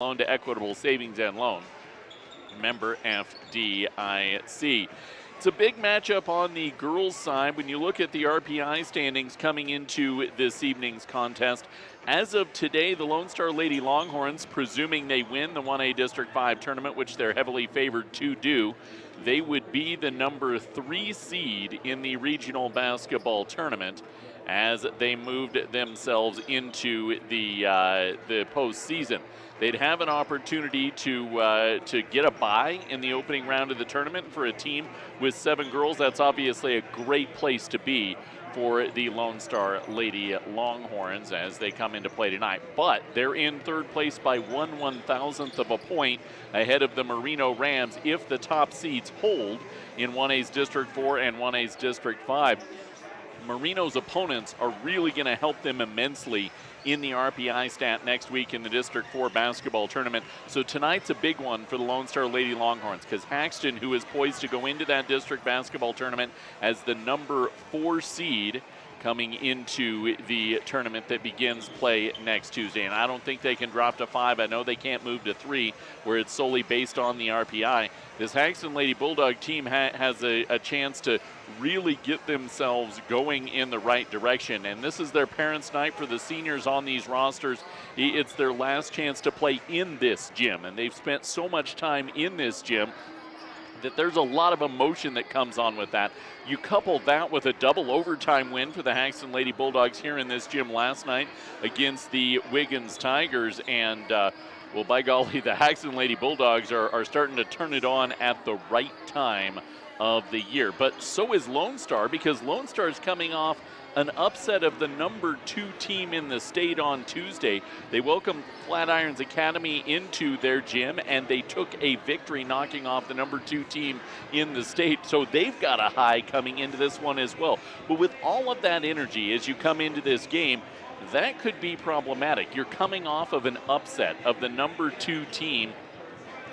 Loan to Equitable Savings and Loan. Member FDIC. It's a big matchup on the girls' side. When you look at the RPI standings coming into this evening's contest, as of today, the Lone Star Lady Longhorns, presuming they win the 1A District 5 tournament, which they're heavily favored to do, they would be the number 3 seed in the regional basketball tournament as they moved themselves into the postseason. They'd have an opportunity to get a bye in the opening round of the tournament. For a team with 7 girls, that's obviously a great place to be for the Lone Star Lady Longhorns as they come into play tonight. But they're in third place by 1/1000th of a point ahead of the Merino Rams if the top seeds hold in 1A's District 4 and 1A's District 5. Merino's opponents are really going to help them immensely in the RPI stat next week in the District 4 basketball tournament. So tonight's a big one for the Lone Star Lady Longhorns because Haxtun, who is poised to go into that district basketball tournament as the number 4 seed coming into the tournament that begins play next Tuesday. And I don't think they can drop to 5. I know they can't move to 3 where it's solely based on the RPI. This Haxtun Lady Bulldog team has a chance to really get themselves going in the right direction. And this is their parents' night for the seniors on these rosters. It's their last chance to play in this gym. And they've spent so much time in this gym that there's a lot of emotion that comes on with that. You couple that with a double overtime win for the Haxtun Lady Bulldogs here in this gym last night against the Wiggins Tigers, and well, by golly, the Haxtun Lady Bulldogs are starting to turn it on at the right time of the year. But so is Lone Star, because Lone Star is coming off an upset of the number 2 team in the state on Tuesday. They welcomed Flatirons Academy into their gym, and they took a victory, knocking off the number 2 team in the state. So they've got a high coming into this one as well. But with all of that energy as you come into this game, that could be problematic. You're coming off of an upset of the number 2 team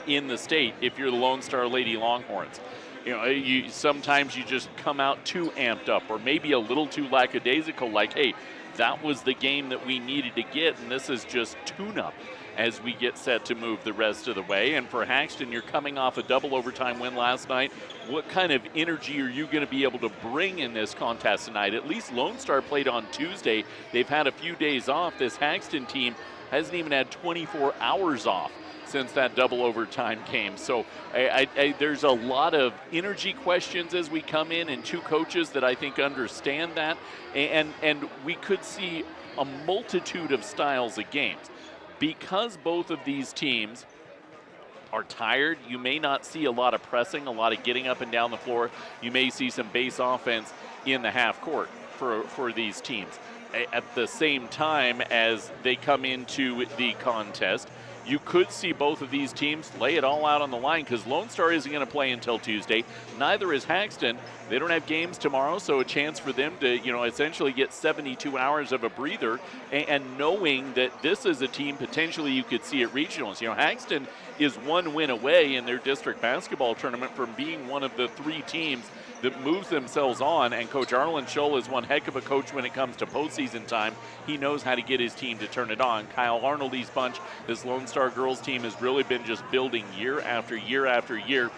in the state if you're the Lone Star Lady Longhorns. You know, sometimes you just come out too amped up or maybe a little too lackadaisical, like, hey, that was the game that we needed to get, and this is just tune-up as we get set to move the rest of the way. And for Haxtun, you're coming off a double overtime win last night. What kind of energy are you going to be able to bring in this contest tonight? At least Lone Star played on Tuesday. They've had a few days off. This Haxtun team hasn't even had 24 hours off since that double overtime came. So there's a lot of energy questions as we come in, and 2 coaches that I think understand that. And we could see a multitude of styles of games. Because both of these teams are tired, you may not see a lot of pressing, a lot of getting up and down the floor. You may see some base offense in the half court for these teams. At the same time as they come into the contest, you could see both of these teams lay it all out on the line because Lone Star isn't going to play until Tuesday. Neither is Haxtun. They don't have games tomorrow, so a chance for them to, essentially get 72 hours of a breather. And knowing that this is a team potentially you could see at regionals. Haxtun is 1 win away in their district basketball tournament from being one of the 3 teams that moves themselves on, and Coach Arlen Scholl is one heck of a coach when it comes to postseason time. He knows how to get his team to turn it on. Kyle Arnoldy's bunch, this Lone Star girls team, has really been just building year after year after year,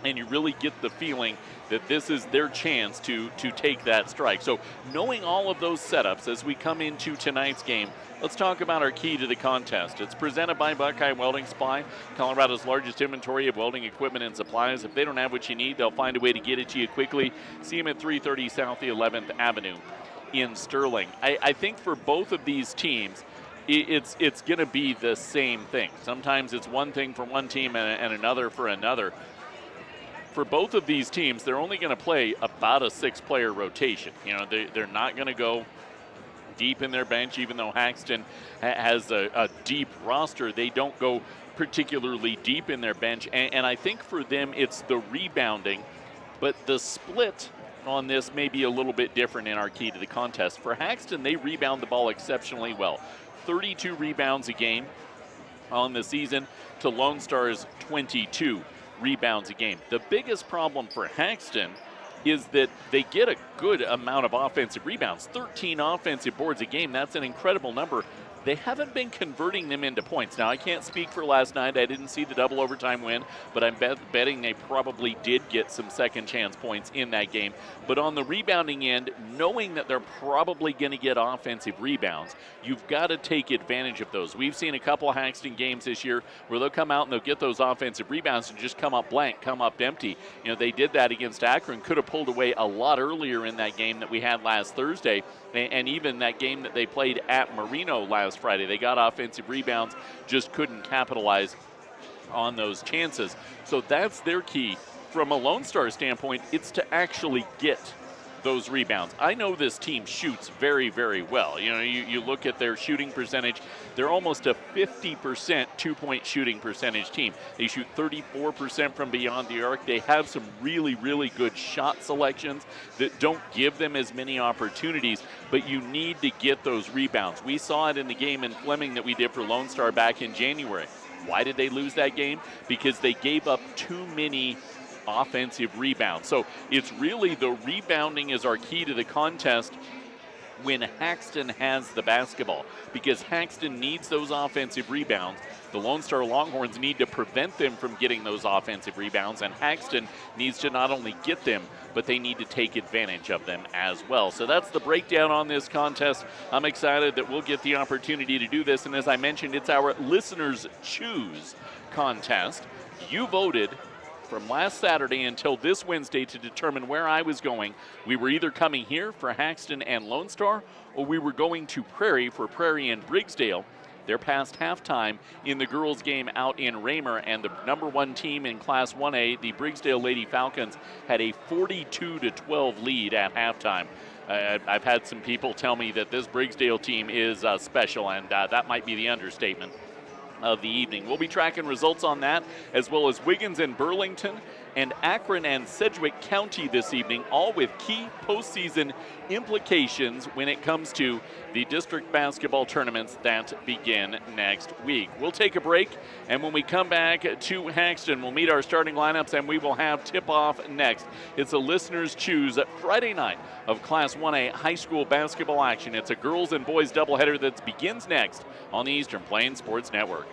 and you really get the feeling that this is their chance to take that strike. So knowing all of those setups as we come into tonight's game, let's talk about our key to the contest. It's presented by Buckeye Welding Supply, Colorado's largest inventory of welding equipment and supplies. If they don't have what you need, they'll find a way to get it to you quickly. See them at 330 South the 11th Avenue in Sterling. I think for both of these teams, it's going to be the same thing. Sometimes it's one thing for one team and another for another. For both of these teams, they're only going to play about a 6-player rotation. They're not going to go deep in their bench, even though Haxtun has a deep roster. They don't go particularly deep in their bench, and I think for them it's the rebounding, but the split on this may be a little bit different in our key to the contest. For Haxtun, they rebound the ball exceptionally well. 32 rebounds a game on the season to Lone Star's 22 rebounds a game. The biggest problem for Haxtun is that they get a good amount of offensive rebounds. 13 offensive boards a game. That's an incredible number. they haven't been converting them into points. Now, I can't speak for last night. I didn't see the double overtime win, but I'm betting they probably did get some second chance points in that game. But on the rebounding end, knowing that they're probably going to get offensive rebounds, you've got to take advantage of those. We've seen a couple of Haxtun games this year where they'll come out and they'll get those offensive rebounds and just come up blank, come up empty. You know, they did that against Akron, could have pulled away a lot earlier in that game that we had last Thursday, and even that game that they played at Marino last Friday. They got offensive rebounds, just couldn't capitalize on those chances. So that's their key. From a Lone Star standpoint, it's to actually get those rebounds. I know this team shoots very, very well. You know, you look at their shooting percentage, they're almost a 50% two-point shooting percentage team. They shoot 34% from beyond the arc. They have some really, really good shot selections that don't give them as many opportunities, but you need to get those rebounds. We saw it in the game in Fleming that we did for Lone Star back in January. Why did they lose that game? Because they gave up too many offensive rebounds. So it's really the rebounding is our key to the contest when Haxtun has the basketball, because Haxtun needs those offensive rebounds. The Lone Star Longhorns need to prevent them from getting those offensive rebounds, and Haxtun needs to not only get them, but they need to take advantage of them as well. So that's the breakdown on this contest. I'm excited that we'll get the opportunity to do this, and as I mentioned, it's our Listeners Choose contest. You voted from last Saturday until this Wednesday to determine where I was going. We were either coming here for Haxtun and Lone Star, or we were going to Prairie for Prairie and Briggsdale. They're past halftime in the girls' game out in Raymer, and the number one team in Class 1A, the Briggsdale Lady Falcons, had a 42-12 lead at halftime. I've had some people tell me that this Briggsdale team is special, and that might be the understatement of the evening. We'll be tracking results on that, as well as Wiggins and Burlington and Akron and Sedgwick County this evening, all with key postseason implications when it comes to the district basketball tournaments that begin next week. We'll take a break, and when we come back to Haxtun, we'll meet our starting lineups, and we will have tip-off next. It's a Listeners Choose Friday night of Class 1A high school basketball action. It's a girls and boys doubleheader that begins next on the Eastern Plains Sports Network.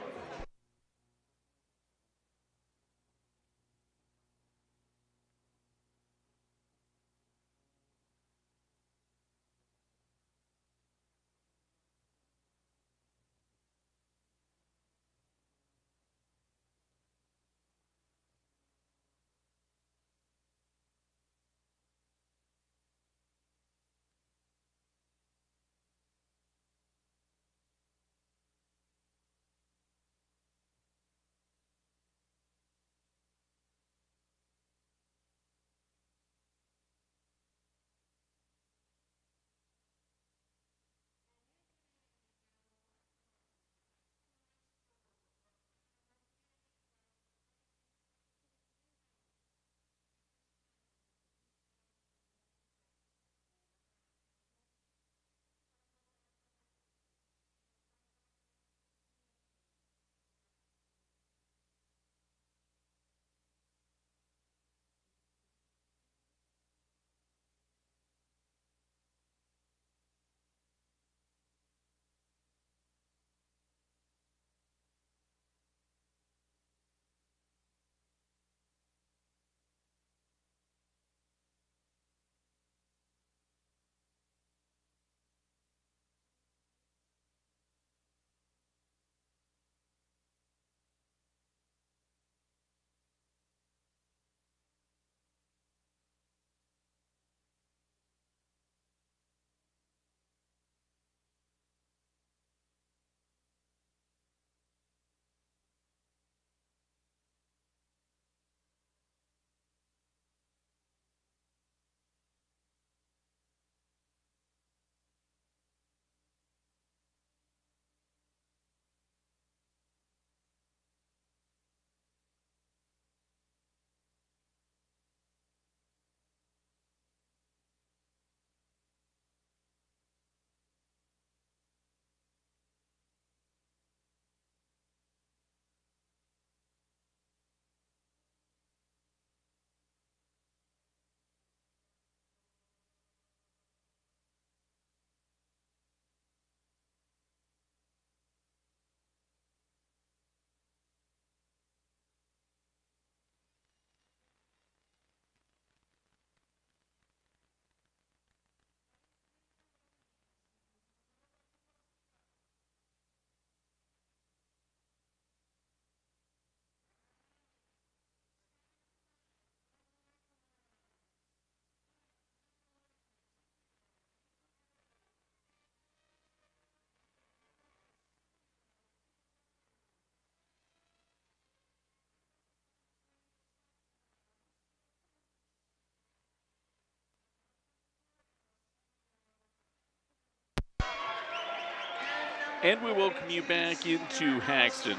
And we welcome you back into Haxtun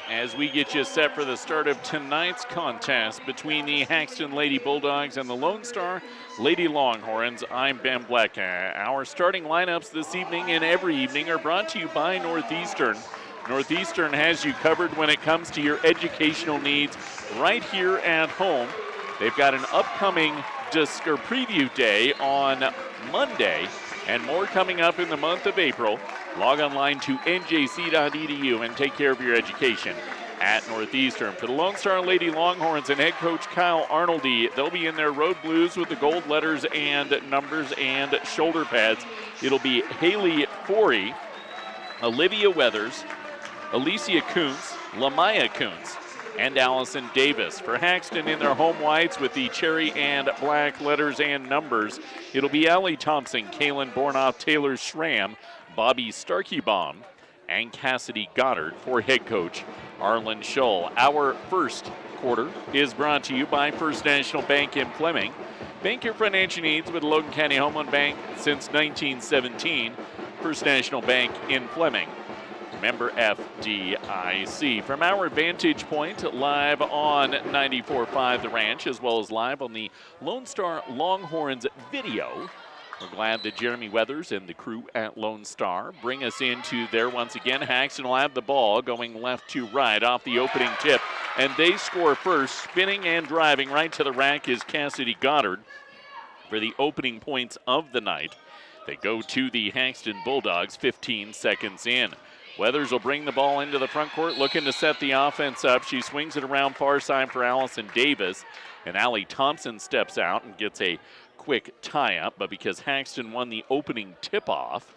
as we get you set for the start of tonight's contest between the Haxtun Lady Bulldogs and the Lone Star Lady Longhorns. I'm Ben Bleck. Our starting lineups this evening and every evening are brought to you by Northeastern. Northeastern has you covered when it comes to your educational needs right here at home. They've got an upcoming preview day on Monday and more coming up in the month of April. Log online to njc.edu and take care of your education at Northeastern. For the Lone Star Lady Longhorns and head coach Kyle Arnoldy, they'll be in their road blues with the gold letters and numbers and shoulder pads. It'll be Haley Forey, Olivia Weathers, Alicia Koontz, Lamaya Koontz, and Allison Davis. For Haxtun in their home whites with the cherry and black letters and numbers, it'll be Allie Thompson, Kalyn Bornhoft, Taylor Schramm, Bobby Starkeybaum, and Cassidy Goddard. For head coach Arlen Shull. Our first quarter is brought to you by First National Bank in Fleming. Bank your financial needs with Logan County Home Loan Bank since 1917. First National Bank in Fleming. Member FDIC. From our vantage point, live on 94.5 The Ranch, as well as live on the Lone Star Longhorns video. We're glad that Jeremy Weathers and the crew at Lone Star bring us into there once again. Haxtun will have the ball going left to right off the opening tip, and they score first. Spinning and driving right to the rack is Cassidy Goddard for the opening points of the night. They go to the Haxtun Bulldogs 15 seconds in. Weathers will bring the ball into the front court, looking to set the offense up. She swings it around far side for Allison Davis, and Allie Thompson steps out and gets a quick tie-up, but because Haxtun won the opening tip-off,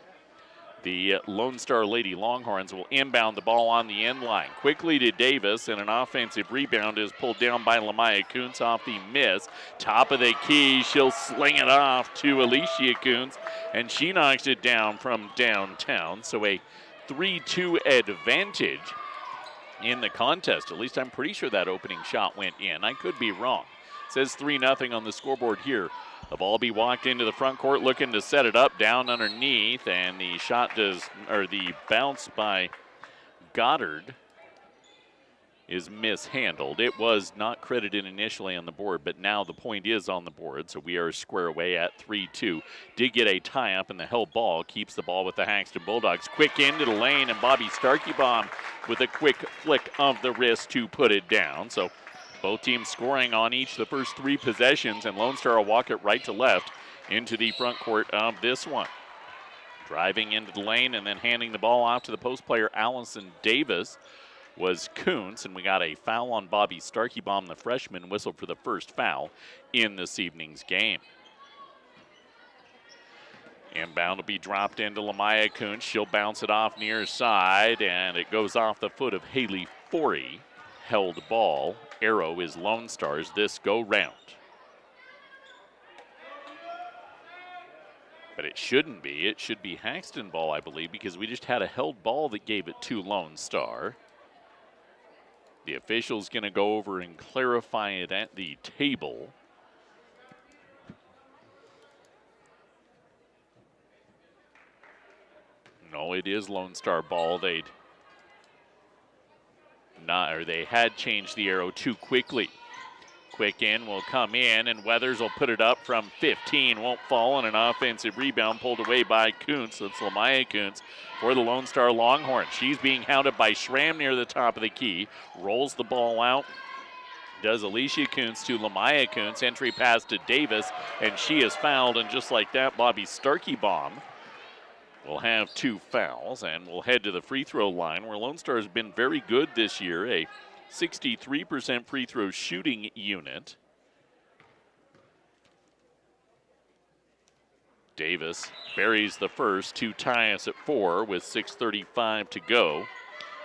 the Lone Star Lady Longhorns will inbound the ball on the end line. Quickly to Davis, and an offensive rebound is pulled down by Lamaya Koontz off the miss. Top of the key, she'll sling it off to Alicia Koontz, and she knocks it down from downtown. So a 3-2 advantage in the contest. At least I'm pretty sure that opening shot went in. I could be wrong. It says 3-0 on the scoreboard here. The ball be walked into the front court, looking to set it up down underneath, and the the bounce by Goddard is mishandled. It was not credited initially on the board, but now the point is on the board, so we are square away at 3-2. Did get a tie-up, and the held ball keeps the ball with the Haxtun Bulldogs. Quick into the lane, and Bobby Starkeybaum with a quick flick of the wrist to put it down. So both teams scoring on each of the first three possessions, and Lone Star will walk it right to left into the front court of this one. Driving into the lane and then handing the ball off to the post player, Allison Davis, was Koontz, and we got a foul on Bobby Starkeybaum, the freshman, whistled for the first foul in this evening's game. Inbound will be dropped into Lamaya Koontz. She'll bounce it off near side, and it goes off the foot of Haley Forey. Held ball. Arrow is Lone Stars this go round. But it shouldn't be. It should be Haxtun ball, I believe, because we just had a held ball that gave it to Lone Star. The official's going to go over and clarify it at the table. No, it is Lone Star ball. They had changed the arrow too quickly. Quick in will come in, and Weathers will put it up from 15. Won't fall, and an offensive rebound pulled away by Koontz. That's Lamaya Koontz for the Lone Star Longhorns. She's being hounded by Schramm near the top of the key. Rolls the ball out. Does Alicia Koontz to Lamaya Koontz. Entry pass to Davis, and she is fouled. And just like that, Bobby Starkeybaum will have two fouls, and we'll head to the free throw line, where Lone Star has been very good this year. A 63% free throw shooting unit. Davis buries the first to tie us at 4 with 6:35 to go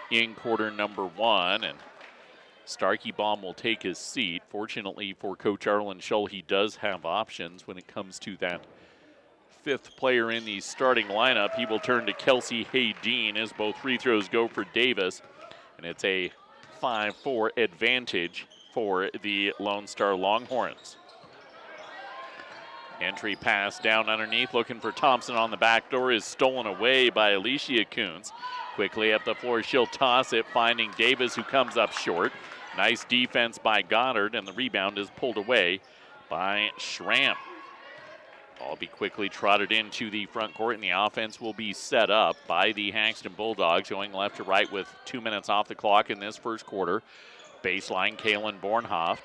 in quarter number 1. And Starkeybaum will take his seat. Fortunately for Coach Arlen Shull, he does have options when it comes to that fifth player in the starting lineup. He will turn to Kelsey Haydeen as both free throws go for Davis. And it's a 5-4 advantage for the Lone Star Longhorns. Entry pass down underneath, looking for Thompson on the back door, is stolen away by Alicia Koontz. Quickly up the floor, she'll toss it, finding Davis, who comes up short. Nice defense by Goddard, and the rebound is pulled away by Schramm. Ball will be quickly trotted into the front court, and the offense will be set up by the Haxtun Bulldogs, going left to right with 2 minutes off the clock in this first quarter. Baseline, Kalyn Bornhoft.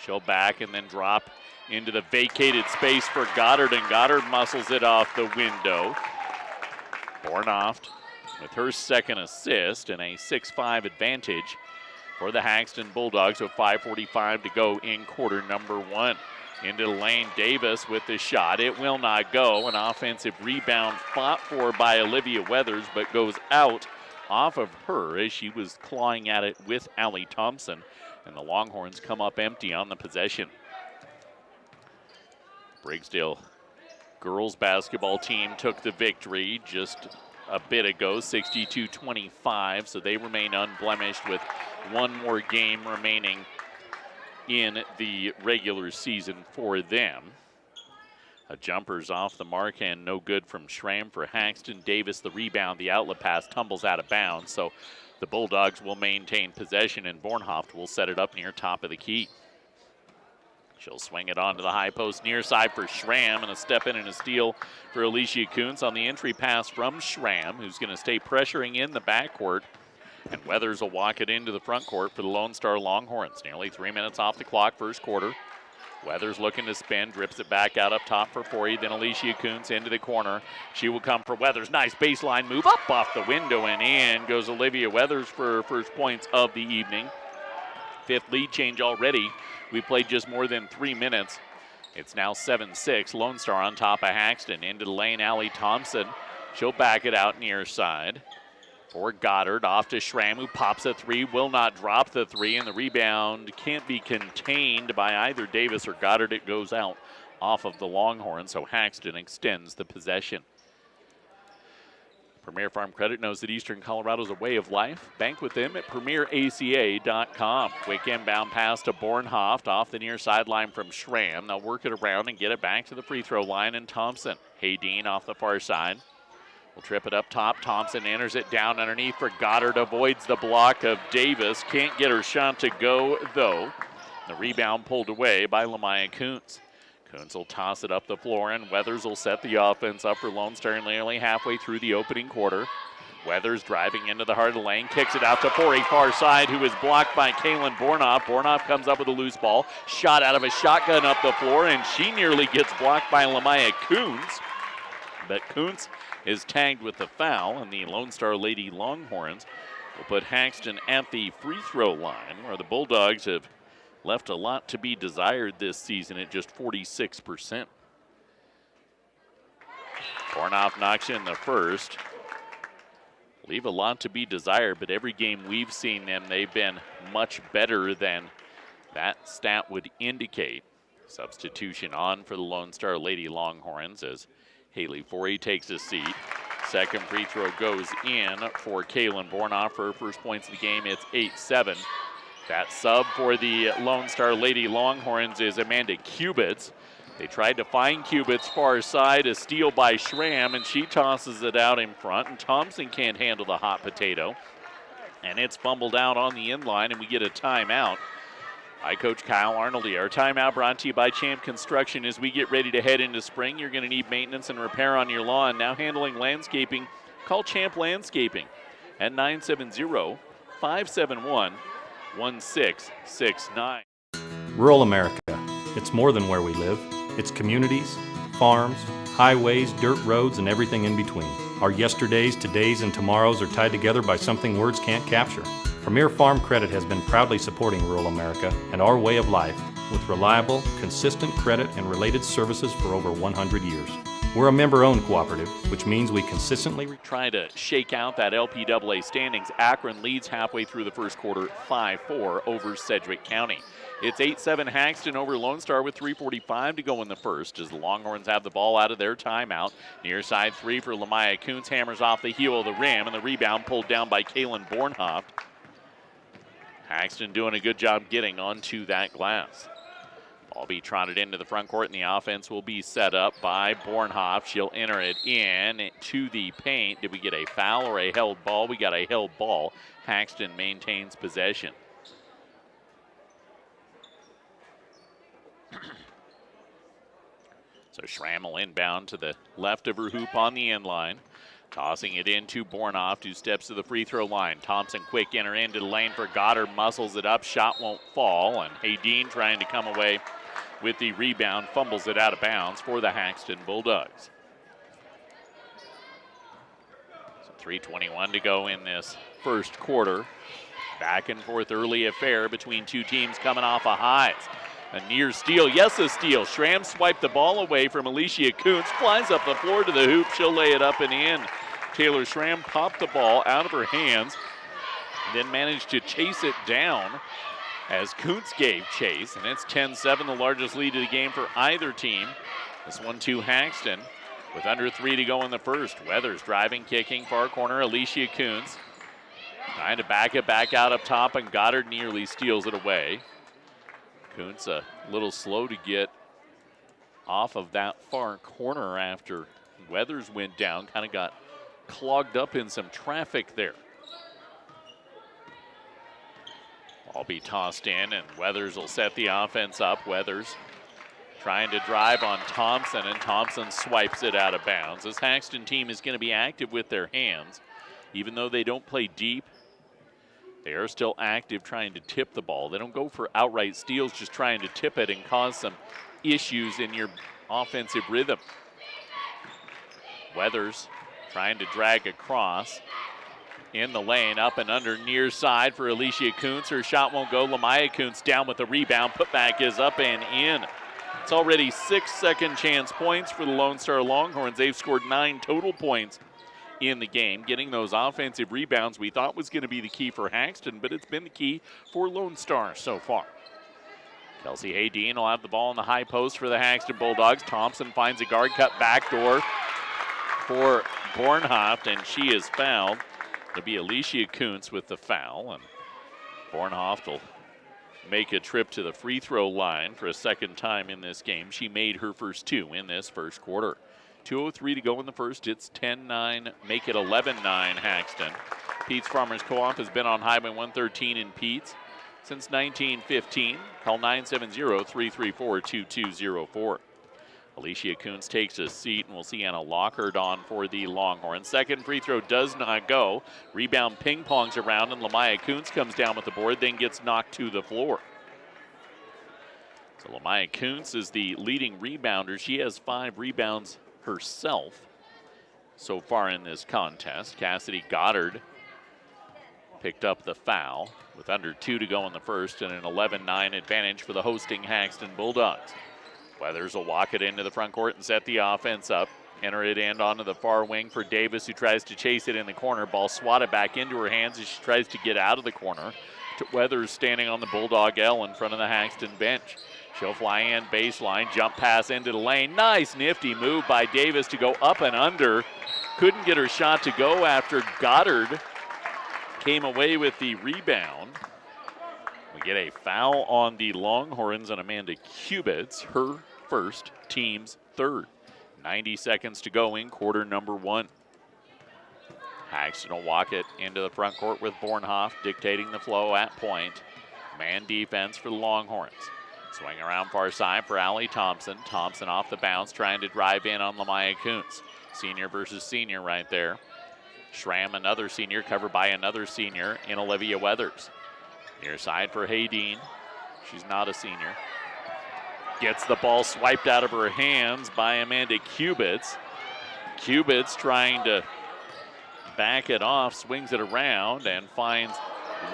She'll back and then drop into the vacated space for Goddard, and Goddard muscles it off the window. Bornhoft with her second assist and a 6-5 advantage for the Haxtun Bulldogs with 5:45 to go in quarter number one. Into the lane, Davis with the shot. It will not go. An offensive rebound fought for by Olivia Weathers, but goes out off of her as she was clawing at it with Allie Thompson. And the Longhorns come up empty on the possession. Briggsdale girls basketball team took the victory just a bit ago, 62-25, so they remain unblemished with one more game remaining in the regular season for them. A jumper's off the mark and no good from Schramm for Haxtun. Davis the rebound, the outlet pass tumbles out of bounds, so the Bulldogs will maintain possession, and Bornhoft will set it up near top of the key. She'll swing it onto the high post near side for Schramm, and a step in and a steal for Alicia Koontz on the entry pass from Schramm, who's going to stay pressuring in the backcourt. And Weathers will walk it into the front court for the Lone Star Longhorns. Nearly 3 minutes off the clock, first quarter. Weathers looking to spin, drips it back out up top for Forey. Then Alicia Koontz into the corner. She will come for Weathers. Nice baseline move up off the window, and in goes Olivia Weathers for her first points of the evening. Fifth lead change already. We played just more than 3 minutes. It's now 7-6. Lone Star on top of Haxtun. Into the lane, Allie Thompson. She'll back it out near side for Goddard. Off to Schramm, who pops a three. Will not drop the three, and the rebound can't be contained by either Davis or Goddard. It goes out off of the Longhorn, so Haxtun extends the possession. Premier Farm Credit knows that Eastern Colorado is a way of life. Bank with them at premieraca.com. Quick inbound pass to Bornhoft off the near sideline from Schramm. They'll work it around and get it back to the free throw line, and Thompson. Haydeen off the far side. Will trip it up top. Thompson enters it down underneath for Goddard. Avoids the block of Davis. Can't get her shot to go, though. The rebound pulled away by Lamaya Koontz. Koontz will toss it up the floor, and Weathers will set the offense up for Lone Star nearly halfway through the opening quarter. Weathers driving into the heart of the lane, kicks it out to Forey, far side, who is blocked by Kalyn Bornhoft. Bornhoft comes up with a loose ball, shot out of a shotgun up the floor, and she nearly gets blocked by Lamaya Koontz. But Koontz is tagged with the foul, and the Lone Star Lady Longhorns will put Haxtun at the free throw line, where the Bulldogs have left a lot to be desired this season at just 46%. Bornhoft knocks in the first. Leave a lot to be desired, but every game we've seen them, they've been much better than that stat would indicate. Substitution on for the Lone Star Lady Longhorns as Haley Forey takes a seat. Second free throw goes in for Kalyn Bornhoft for her first points of the game. It's 8-7. That sub for the Lone Star Lady Longhorns is Amanda Kubitz. They tried to find Kubitz far side, a steal by Schramm, and she tosses it out in front, and Thompson can't handle the hot potato. And it's fumbled out on the inline, and we get a timeout. Hi, Coach Kyle Arnold here. Our timeout brought to you by Champ Construction. As we get ready to head into spring, you're going to need maintenance and repair on your lawn. Now handling landscaping, call Champ Landscaping at 970-571-1669. Rural America. It's more than where we live. It's communities, farms, highways, dirt roads, and everything in between. Our yesterdays, todays, and tomorrows are tied together by something words can't capture. Premier Farm Credit has been proudly supporting rural America and our way of life with reliable, consistent credit and related services for over 100 years. We're a member-owned cooperative, which means we consistently try to shake out that LPAA standings. Akron leads halfway through the first quarter, 5-4 over Sedgwick County. It's 8-7 Haxtun over Lone Star with 3:45 to go in the first as the Longhorns have the ball out of their timeout. Near side three for Lamaya Koontz, hammers off the heel of the rim, and the rebound pulled down by Kalyn Bornhoft. Haxtun doing a good job getting onto that glass. Ball be trotted into the front court, and the offense will be set up by Bornhoft. She'll enter it in to the paint. Did we get a foul or a held ball? We got a held ball. Haxtun maintains possession. So Schramm will inbound to the left of her hoop on the end line. Tossing it into Bornhoft, who steps to the free throw line. Thompson quick enter into the lane for Goddard, muscles it up, shot won't fall, and Haydeen trying to come away with the rebound, fumbles it out of bounds for the Haxtun Bulldogs. So 3:21 to go in this first quarter. Back and forth early affair between two teams coming off of highs. A near steal, yes, a steal. Schramm swiped the ball away from Alicia Koontz, flies up the floor to the hoop. She'll lay it up and in. Taylor Schramm popped the ball out of her hands, then managed to chase it down as Koontz gave chase, and it's 10-7, the largest lead of the game for either team. This one to Haxtun with under 3 to go in the first. Weathers driving, kicking, far corner, Alicia Koontz trying to back it back out up top, and Goddard nearly steals it away. Koontz a little slow to get off of that far corner after Weathers went down, kind of got clogged up in some traffic there. Ball be tossed in, and Weathers will set the offense up. Weathers trying to drive on Thompson, and Thompson swipes it out of bounds. This Haxtun team is going to be active with their hands. Even though they don't play deep, they are still active trying to tip the ball. They don't go for outright steals, just trying to tip it and cause some issues in your offensive rhythm. Weathers trying to drag across in the lane, up and under near side for Alicia Koontz. Her shot won't go. Lamaya Koontz down with the rebound. Putback is up and in. It's already 6 second chance points for the Lone Star Longhorns. They've scored 9 total points in the game. Getting those offensive rebounds we thought was going to be the key for Haxtun, but it's been the key for Lone Star so far. Kelsey Haydeen will have the ball in the high post for the Haxtun Bulldogs. Thompson finds a guard cut backdoor for Bornhoft, and she is fouled. It'll be Alicia Koontz with the foul, and Bornhoft will make a trip to the free throw line for a second time in this game. She made her first 2 in this first quarter. 2:03 to go in the first. It's 10-9, make it 11-9 Haxtun. Pete's Farmers Co-op has been on Highway 113 in Pete's since 1915. Call 970-334-2204. Alicia Koontz takes a seat, and we'll see Anna Lockhart on for the Longhorns. Second free throw does not go. Rebound ping-pongs around, and Lamaya Koontz comes down with the board, then gets knocked to the floor. So Lamaya Koontz is the leading rebounder. She has 5 rebounds herself so far in this contest. Cassidy Goddard picked up the foul with under 2 to go in the first, and an 11-9 advantage for the hosting Haxtun Bulldogs. Weathers will walk it into the front court and set the offense up. Enter it in onto the far wing for Davis, who tries to chase it in the corner. Ball swatted back into her hands as she tries to get out of the corner. To Weathers standing on the Bulldog L in front of the Haxtun bench. She'll fly in baseline, jump pass into the lane. Nice nifty move by Davis to go up and under. Couldn't get her shot to go after Goddard came away with the rebound. We get a foul on the Longhorns on Amanda Kubitz, her first, team's third. 90 seconds to go in quarter number 1. Haxtun will walk it into the front court with Bornhoft dictating the flow at point. Man defense for the Longhorns. Swing around far side for Allie Thompson. Thompson off the bounce, trying to drive in on Lamaya Koontz. Senior versus senior right there. Schramm, another senior, covered by another senior in Olivia Weathers. Near side for Haydeen. She's not a senior. Gets the ball swiped out of her hands by Amanda Kubitz. Kubitz trying to back it off, swings it around, and finds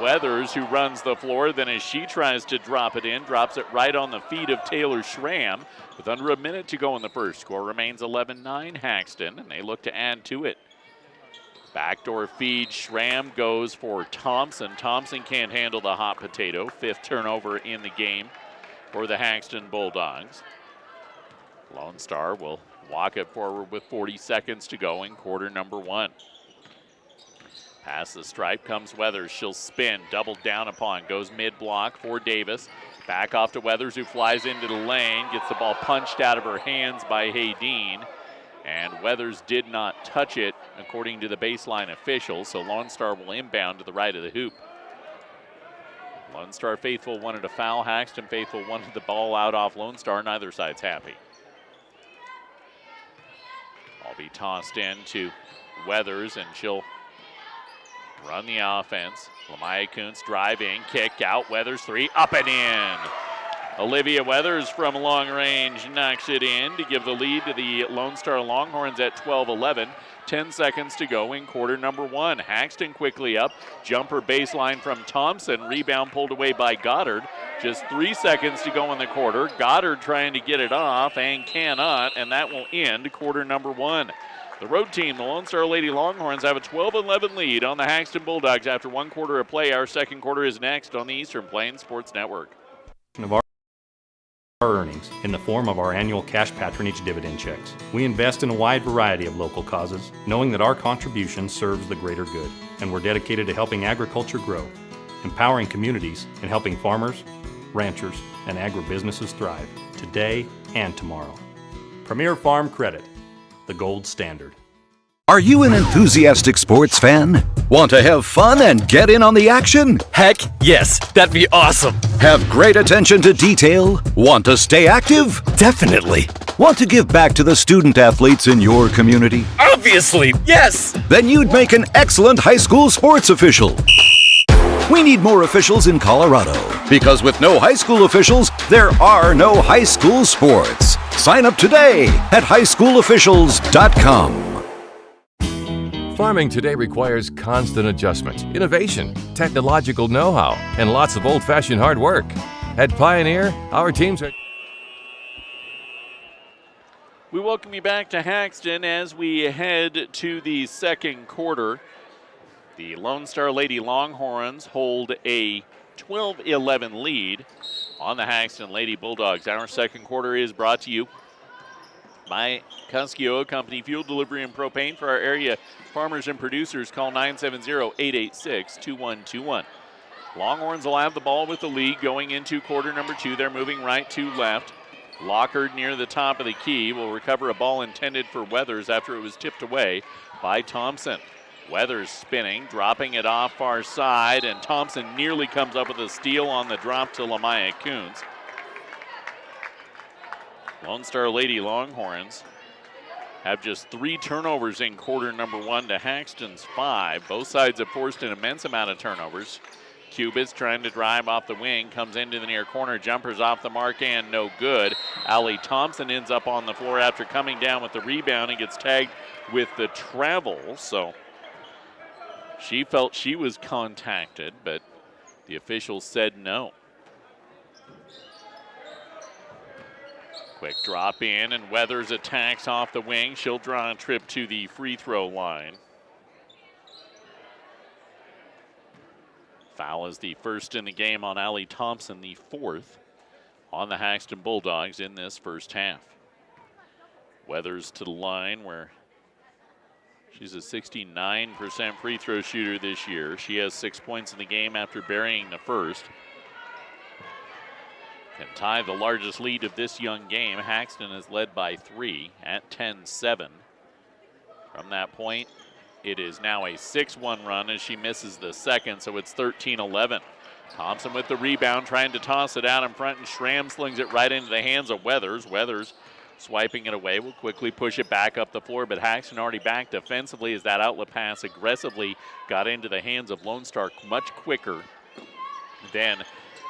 Weathers, who runs the floor. Then as she tries to drop it in, drops it right on the feet of Taylor Schramm with under a minute to go in the first. Score remains 11-9 Haxtun, and they look to add to it. Backdoor feed, Schramm goes for Thompson. Thompson can't handle the hot potato. 5th turnover in the game for the Haxtun Bulldogs. Lone Star will walk it forward with 40 seconds to go in quarter number 1. Past the stripe comes Weathers. She'll spin, doubled down upon, goes mid-block for Davis. Back off to Weathers, who flies into the lane, gets the ball punched out of her hands by Haydeen. And Weathers did not touch it, according to the baseline officials, so Lone Star will inbound to the right of the hoop. Lone Star faithful wanted a foul. Haxtun faithful wanted the ball out off Lone Star. Neither side's happy. Ball be tossed in to Weathers, and she'll run the offense. Lamaya Koontz driving, kick out, Weathers three, up and in. Olivia Weathers from long range knocks it in to give the lead to the Lone Star Longhorns at 12-11. 10 seconds to go in quarter number one. Haxtun quickly up, jumper baseline from Thompson, rebound pulled away by Goddard. Just 3 seconds to go in the quarter. Goddard trying to get it off and cannot, and that will end quarter number one. The road team, the Lone Star Lady Longhorns, have a 12-11 lead on the Haxtun Bulldogs after 1 quarter of play. Our second quarter is next on the Eastern Plains Sports Network. Of our earnings in the form of our annual cash patronage dividend checks. We invest in a wide variety of local causes, knowing that our contribution serves the greater good, and we're dedicated to helping agriculture grow, empowering communities, and helping farmers, ranchers, and agribusinesses thrive today and tomorrow. Premier Farm Credit, the gold standard. Are you an enthusiastic sports fan? Want to have fun and get in on the action? Heck, yes, that'd be awesome. Have great attention to detail? Want to stay active? Definitely. Want to give back to the student athletes in your community? Obviously, yes. Then you'd make an excellent high school sports official. We need more officials in Colorado, because with no high school officials, there are no high school sports. Sign up today at highschoolofficials.com. Farming today requires constant adjustment, innovation, technological know-how, and lots of old-fashioned hard work. At Pioneer, our teams are... We welcome you back to Haxtun as we head to the second quarter. The Lone Star Lady Longhorns hold a 12-11 lead on the Haxtun Lady Bulldogs. Our second quarter is brought to you by Cuskio Company Fuel Delivery and Propane. For our area farmers and producers, call 970-886-2121. Longhorns will have the ball with the lead going into quarter number two. They're moving right to left. Lockard near the top of the key will recover a ball intended for Weathers after it was tipped away by Thompson. Weathers spinning, dropping it off far side, and Thompson nearly comes up with a steal on the drop to Lamaya Koontz. Lone Star Lady Longhorns have just 3 turnovers in quarter number one to Haxtun's 5. Both sides have forced an immense amount of turnovers. Cubits trying to drive off the wing, comes into the near corner, jumpers off the mark and no good. Allie Thompson ends up on the floor after coming down with the rebound and gets tagged with the travel. So she felt she was contacted, but the officials said no. Quick drop in, and Weathers attacks off the wing. She'll draw a trip to the free throw line. Foul is the first in the game on Allie Thompson, the 4th on the Haxtun Bulldogs in this first half. Weathers to the line where she's a 69% free throw shooter this year. She has 6 points in the game after burying the first. Can tie the largest lead of this young game. Haxtun is led by 3 at 10-7. From that point, it is now a 6-1 run as she misses the second, so it's 13-11. Thompson with the rebound, trying to toss it out in front, and Schramm slings it right into the hands of Weathers. Weathers swiping it away, will quickly push it back up the floor, but Haxtun already back defensively as that outlet pass aggressively got into the hands of Lone Star much quicker than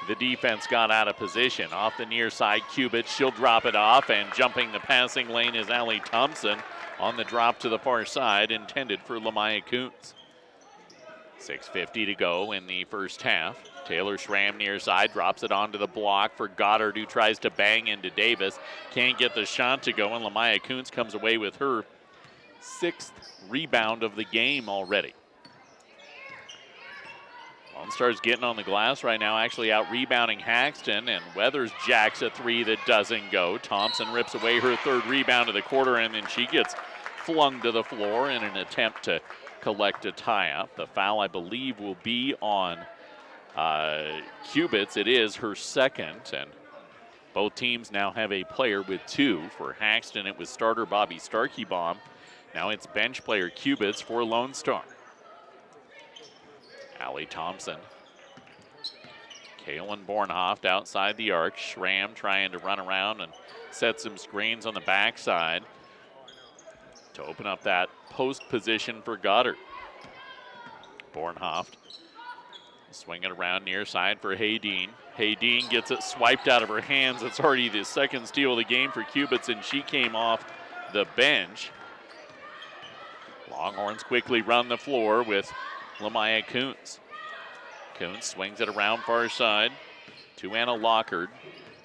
the defense got out of position. Off the near side, Cubit, she'll drop it off, and jumping the passing lane is Allie Thompson on the drop to the far side, intended for Lamaya Koontz. 6:50 to go in the first half. Taylor Schramm near side, drops it onto the block for Goddard, who tries to bang into Davis. Can't get the shot to go, and Lamaya Koontz comes away with her 6th rebound of the game already. Lone Star's getting on the glass right now, actually out rebounding Haxtun, and Weathers jacks a 3 that doesn't go. Thompson rips away her 3rd rebound of the quarter, and then she gets flung to the floor in an attempt to collect a tie-up. The foul, I believe, will be on Koontz. It is her second, and both teams now have a player with 2. For Haxtun, it was starter Bobby Starkeybaum. Now it's bench player Koontz for Lone Star. Allie Thompson. Kalyn Bornhoft outside the arc. Schramm trying to run around and set some screens on the backside to open up that post position for Goddard. Bornhoft swing it around near side for Haydeen. Haydeen gets it swiped out of her hands. It's already the second steal of the game for Koontz, and she came off the bench. Longhorns quickly run the floor with Lamaya Koontz. Koontz swings it around far side to Anna Lockard,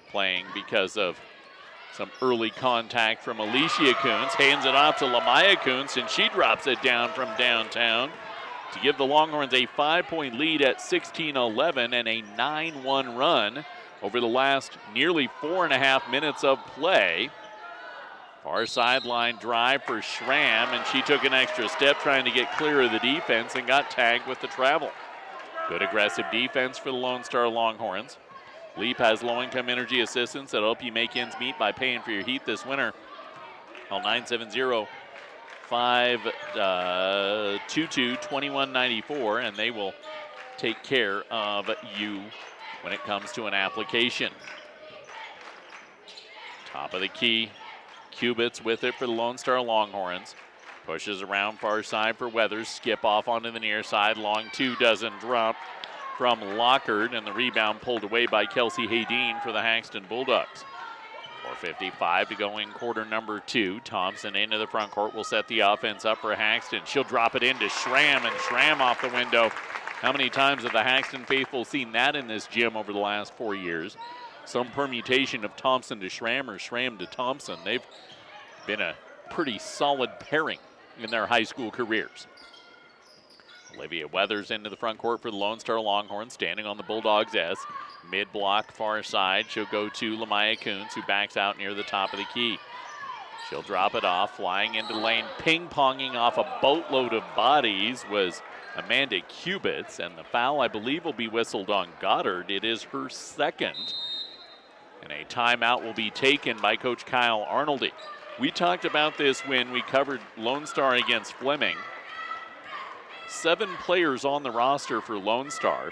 playing because of some early contact from Alicia Koontz. Hands it off to Lamaya Koontz, and she drops it down from downtown to give the Longhorns a 5-point lead at 16-11 and a 9-1 run over the last nearly 4.5 minutes of play. Far sideline drive for Schramm, and she took an extra step trying to get clear of the defense and got tagged with the travel. Good aggressive defense for the Lone Star Longhorns. Leap has low-income energy assistance that'll help you make ends meet by paying for your heat this winter. Call 970-522-2194, and they will take care of you when it comes to an application. Top of the key, Koontz with it for the Lone Star Longhorns. Pushes around far side for Weathers. Skip off onto the near side. Long 2 doesn't drop from Lockard, and the rebound pulled away by Kelsey Haydeen for the Haxtun Bulldogs. 4:55 to go in quarter number 2. Thompson into the front court will set the offense up for Haxtun. She'll drop it into Schramm, and Schramm off the window. How many times have the Haxtun faithful seen that in this gym over the last 4 years? Some permutation of Thompson to Schramm or Schramm to Thompson. They've been a pretty solid pairing in their high school careers. Olivia Weathers into the front court for the Lone Star Longhorns, standing on the Bulldogs' S. Mid-block, far side. She'll go to Lamaya Koontz, who backs out near the top of the key. She'll drop it off, flying into the lane, ping-ponging off a boatload of bodies was Amanda Koontz, and the foul, I believe, will be whistled on Goddard. It is her second, and a timeout will be taken by Coach Kyle Arnoldy. We talked about this when we covered Lone Star against Fleming. 7 players on the roster for Lone Star,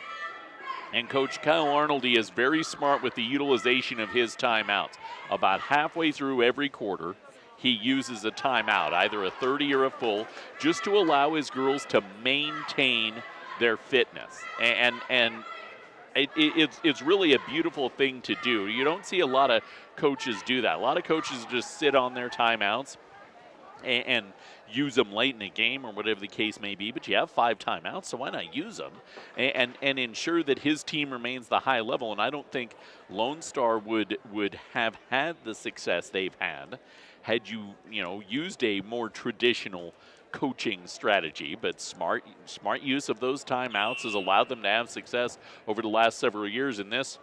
and Coach Kyle Arnoldy is very smart with the utilization of his timeouts. About halfway through every quarter, he uses a timeout, either a 30 or a full, just to allow his girls to maintain their fitness. And it's really a beautiful thing to do. You don't see a lot of coaches do that. A lot of coaches just sit on their timeouts and use them late in the game or whatever the case may be, but you have 5 timeouts, so why not use them and ensure that his team remains the high level? And I don't think Lone Star would have had the success they've had you used a more traditional coaching strategy, but smart use of those timeouts has allowed them to have success over the last several years in this.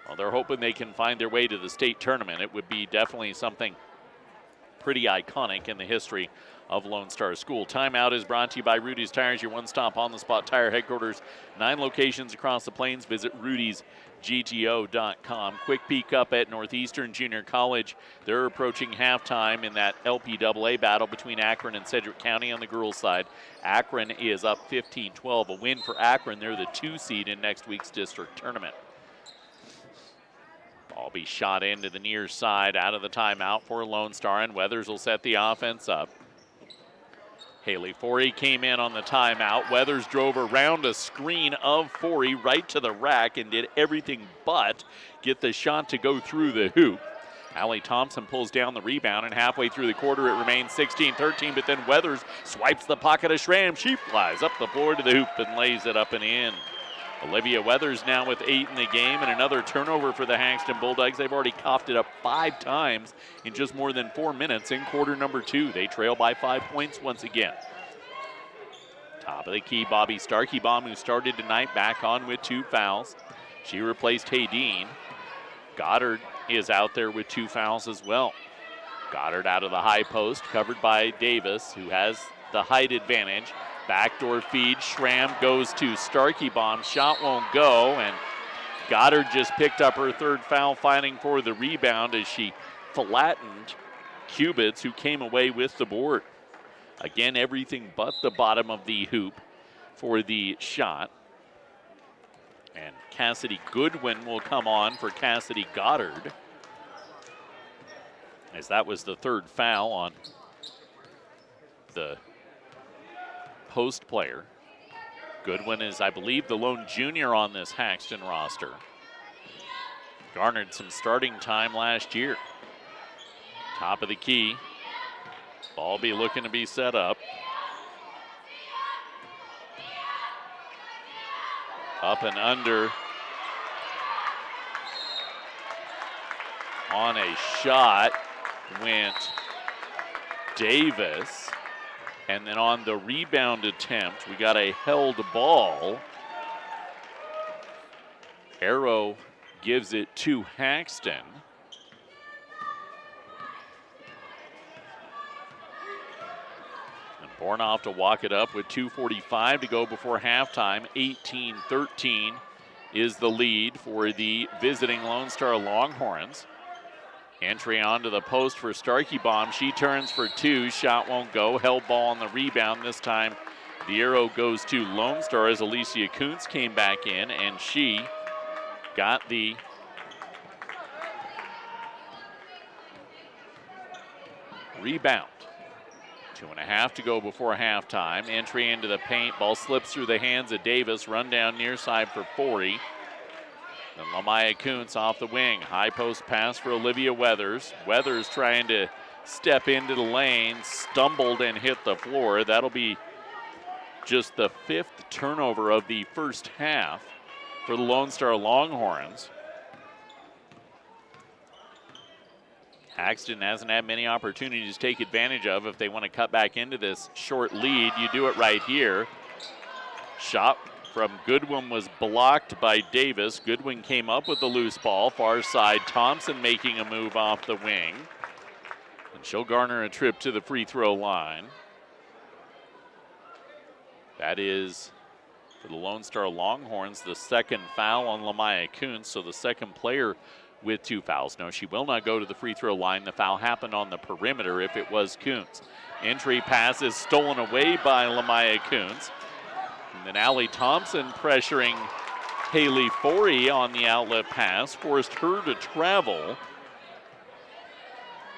Well, they're hoping they can find their way to the state tournament. It would be definitely something pretty iconic in the history of Lone Star School. Timeout is brought to you by Rudy's Tires, your one-stop on-the-spot tire headquarters. 9 locations across the plains. Visit rudysgto.com. Quick peek up at Northeastern Junior College. They're approaching halftime in that LPAA battle between Akron and Sedgwick County on the girls' side. Akron is up 15-12. A win for Akron. They're the 2 seed in next week's district tournament. Ball be shot into the near side out of the timeout for Lone Star, and Weathers will set the offense up. Haley Forey came in on the timeout. Weathers drove around a screen of Forey right to the rack and did everything but get the shot to go through the hoop. Allie Thompson pulls down the rebound, and halfway through the quarter it remains 16-13, but then Weathers swipes the pocket of Schramm. She flies up the floor to the hoop and lays it up and in. Olivia Weathers now with 8 in the game, and another turnover for the Haxtun Bulldogs. They've already coughed it up 5 times in just more than 4 minutes in quarter number 2. They trail by 5 points once again. Top of the key, Bobby Starkeybaum, who started tonight, back on with 2 fouls. She replaced Haydeen. Goddard is out there with 2 fouls as well. Goddard out of the high post, covered by Davis, who has the height advantage. Backdoor feed. Schramm goes to Starkey Bomb. Shot won't go, and Goddard just picked up her third foul, fighting for the rebound as she flattened Kubitz, who came away with the board. Again, everything but the bottom of the hoop for the shot. And Cassidy Goodwin will come on for Cassidy Goddard, as that was the third foul on the post player. Goodwin is, I believe, the lone junior on this Haxtun roster. Garnered some starting time last year. Top of the key. Ball be looking to be set up. Up and under. On a shot went Davis. And then on the rebound attempt, we got a held ball. Arrow gives it to Haxtun. And Bornhoft to walk it up with 2:45 to go before halftime. 18-13 is the lead for the visiting Lone Star Longhorns. Entry onto the post for Starkey Bomb. She turns for two. Shot won't go. Held ball on the rebound. This time the arrow goes to Lone Star as Alicia Koontz came back in, and she got the rebound. 2.5 to go before halftime. Entry into the paint. Ball slips through the hands of Davis. Run down near side for 40. Then Lamaya Koontz off the wing. High post pass for Olivia Weathers. Weathers trying to step into the lane. Stumbled and hit the floor. That'll be just the 5th turnover of the first half for the Lone Star Longhorns. Haxtun hasn't had many opportunities to take advantage of. If they want to cut back into this short lead, you do it right here. Shot from Goodwin was blocked by Davis. Goodwin came up with the loose ball. Far side, Thompson making a move off the wing. And she'll garner a trip to the free throw line. That is, for the Lone Star Longhorns, the second foul on Lamaya Koontz, so the second player with 2 fouls. No, she will not go to the free throw line. The foul happened on the perimeter if it was Koontz. Entry pass is stolen away by Lamaya Koontz. And then Allie Thompson pressuring Haley Forey on the outlet pass, forced her to travel.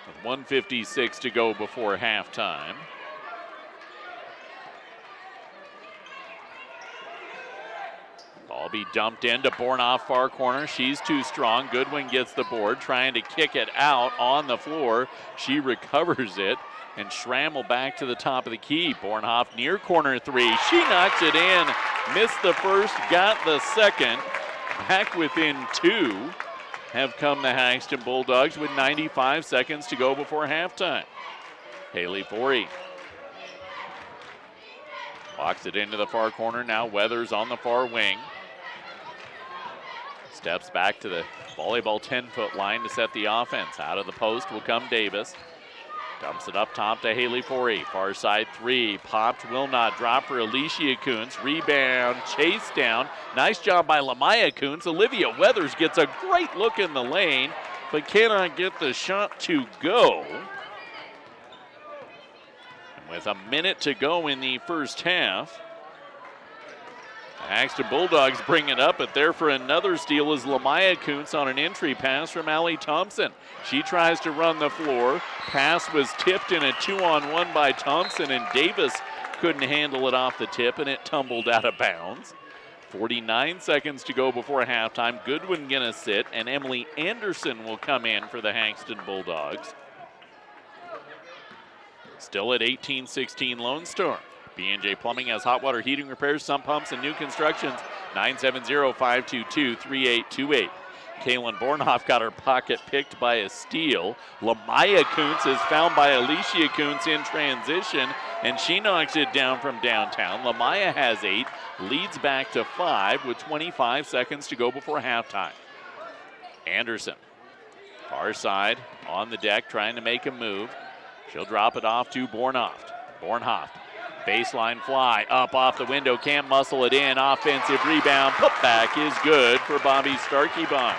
With 1:56 to go before halftime. Ball be dumped into Bornhoft far corner. She's too strong. Goodwin gets the board, trying to kick it out on the floor. She recovers it. And Schramm will back to the top of the key. Bornhoft near corner 3. She knocks it in. Missed the first, got the second. Back within 2 have come the Haxtun Bulldogs with 95 seconds to go before halftime. Haley Forey walks it into the far corner. Now Weathers on the far wing. Steps back to the volleyball 10-foot line to set the offense. Out of the post will come Davis. Dumps it up top to Haley Forey. Far side 3. Popped, will not drop for Alicia Koontz. Rebound, chase down. Nice job by Lamaya Koontz. Olivia Weathers gets a great look in the lane, but cannot get the shot to go. And with a minute to go in the first half, the Haxtun Bulldogs bring it up, but there for another steal is Lamaya Koontz on an entry pass from Allie Thompson. She tries to run the floor. Pass was tipped in a 2-on-1 by Thompson, and Davis couldn't handle it off the tip, and it tumbled out of bounds. 49 seconds to go before halftime. Goodwin gonna sit, and Emily Anderson will come in for the Haxtun Bulldogs. Still at 18-16 Lone Star. B&J Plumbing has hot water heating repairs, sump pumps, and new constructions. 970-522-3828. Kalyn Bornhoft got her pocket picked by a steal. Lamaya Koontz is found by Alicia Koontz in transition, and she knocks it down from downtown. Lamaya has 8, leads back to 5 with 25 seconds to go before halftime. Anderson, far side, on the deck, trying to make a move. She'll drop it off to Bornhoft. Bornhoft Baseline fly, up off the window, can't muscle it in. Offensive rebound, putback is good for Bobby Starkey-Bond.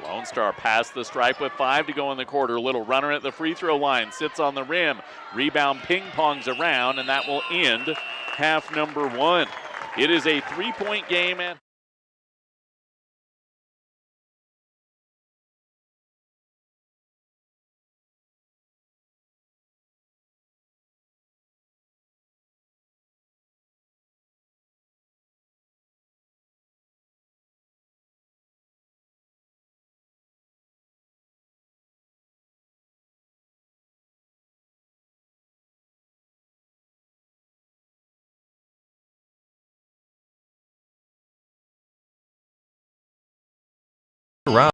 Lone Star past the stripe with 5 to go in the quarter. Little runner at the free throw line, sits on the rim. Rebound ping-pongs around, and that will end half number 1. It is a 3-point game at Around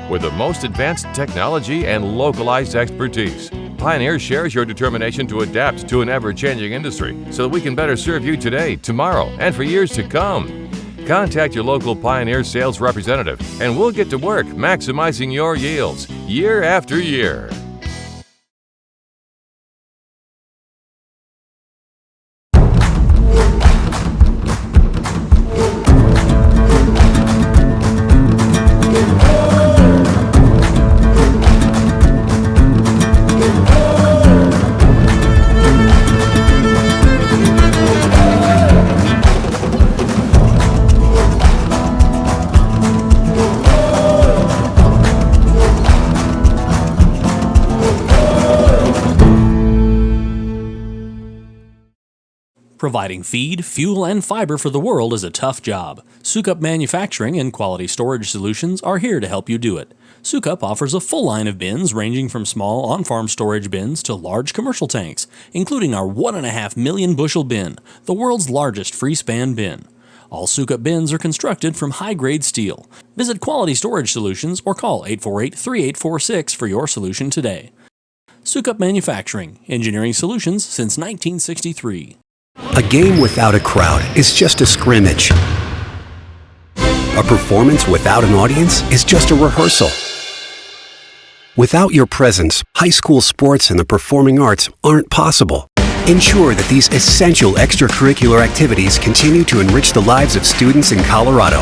with the most advanced technology and localized expertise. Pioneer shares your determination to adapt to an ever-changing industry so that we can better serve you today, tomorrow, and for years to come. Contact your local Pioneer sales representative and we'll get to work maximizing your yields year after year. Providing feed, fuel, and fiber for the world is a tough job. Sukup Manufacturing and Quality Storage Solutions are here to help you do it. Sukup offers a full line of bins ranging from small on-farm storage bins to large commercial tanks, including our 1.5 million bushel bin, the world's largest free-span bin. All Sukup bins are constructed from high-grade steel. Visit Quality Storage Solutions or call 848-3846 for your solution today. Sukup Manufacturing, engineering solutions since 1963. A game without a crowd is just a scrimmage. A performance without an audience is just a rehearsal. Without your presence, high school sports and the performing arts aren't possible. Ensure that these essential extracurricular activities continue to enrich the lives of students in Colorado.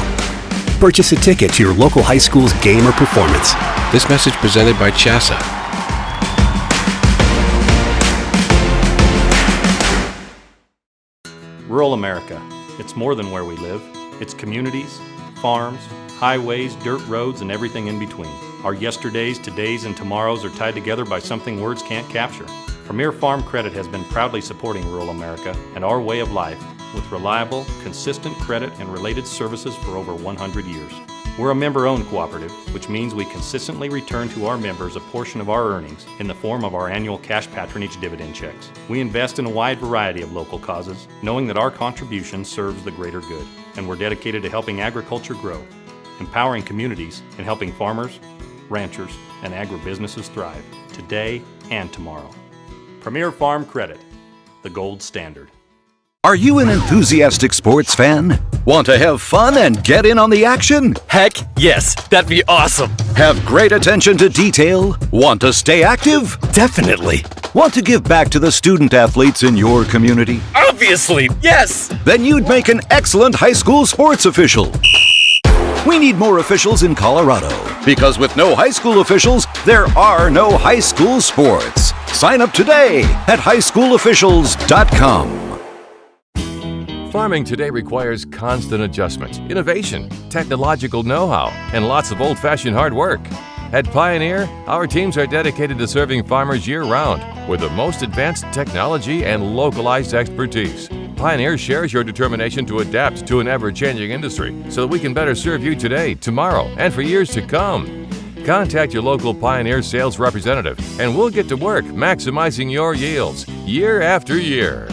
Purchase a ticket to your local high school's game or performance. This message presented by CHASA. Rural America. It's more than where we live. It's communities, farms, highways, dirt roads, and everything in between. Our yesterdays, todays, and tomorrows are tied together by something words can't capture. Premier Farm Credit has been proudly supporting rural America and our way of life with reliable, consistent credit and related services for over 100 years. We're a member-owned cooperative, which means we consistently return to our members a portion of our earnings in the form of our annual cash patronage dividend checks. We invest in a wide variety of local causes, knowing that our contribution serves the greater good, and we're dedicated to helping agriculture grow, empowering communities, and helping farmers, ranchers, and agribusinesses thrive today and tomorrow. Premier Farm Credit, the gold standard. Are you an enthusiastic sports fan? Want to have fun and get in on the action? Heck yes, that'd be awesome. Have great attention to detail? Want to stay active? Definitely. Want to give back to the student athletes in your community? Obviously, yes. Then you'd make an excellent high school sports official. We need more officials in Colorado, because with no high school officials, there are no high school sports. Sign up today at highschoolofficials.com. Farming today requires constant adjustment, innovation, technological know-how, and lots of old-fashioned hard work. At Pioneer, our teams are dedicated to serving farmers year-round with the most advanced technology and localized expertise. Pioneer shares your determination to adapt to an ever-changing industry so that we can better serve you today, tomorrow, and for years to come. Contact your local Pioneer sales representative and we'll get to work maximizing your yields year after year.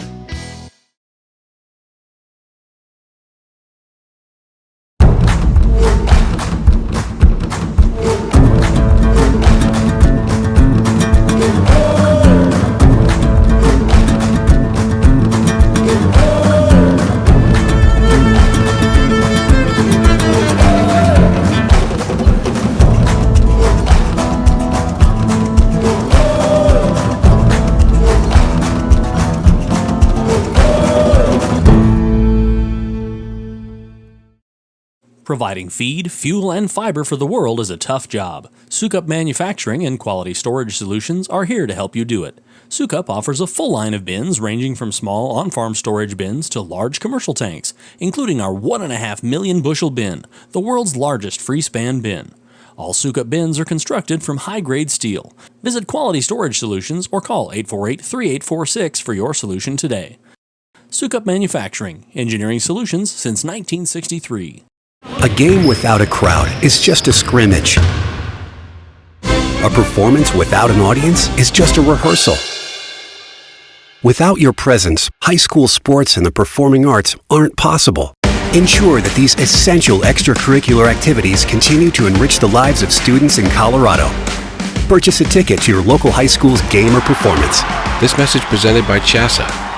Providing feed, fuel, and fiber for the world is a tough job. Sukup Manufacturing and Quality Storage Solutions are here to help you do it. Sukup offers a full line of bins ranging from small on-farm storage bins to large commercial tanks, including our 1.5 million bushel bin, the world's largest free-span bin. All Sukup bins are constructed from high-grade steel. Visit Quality Storage Solutions or call 848-3846 for your solution today. Sukup Manufacturing, engineering solutions since 1963. A game without a crowd is just a scrimmage. A performance without an audience is just a rehearsal. Without your presence, high school sports and the performing arts aren't possible. Ensure that these essential extracurricular activities continue to enrich the lives of students in Colorado. Purchase a ticket to your local high school's game or performance. This message presented by CHASA.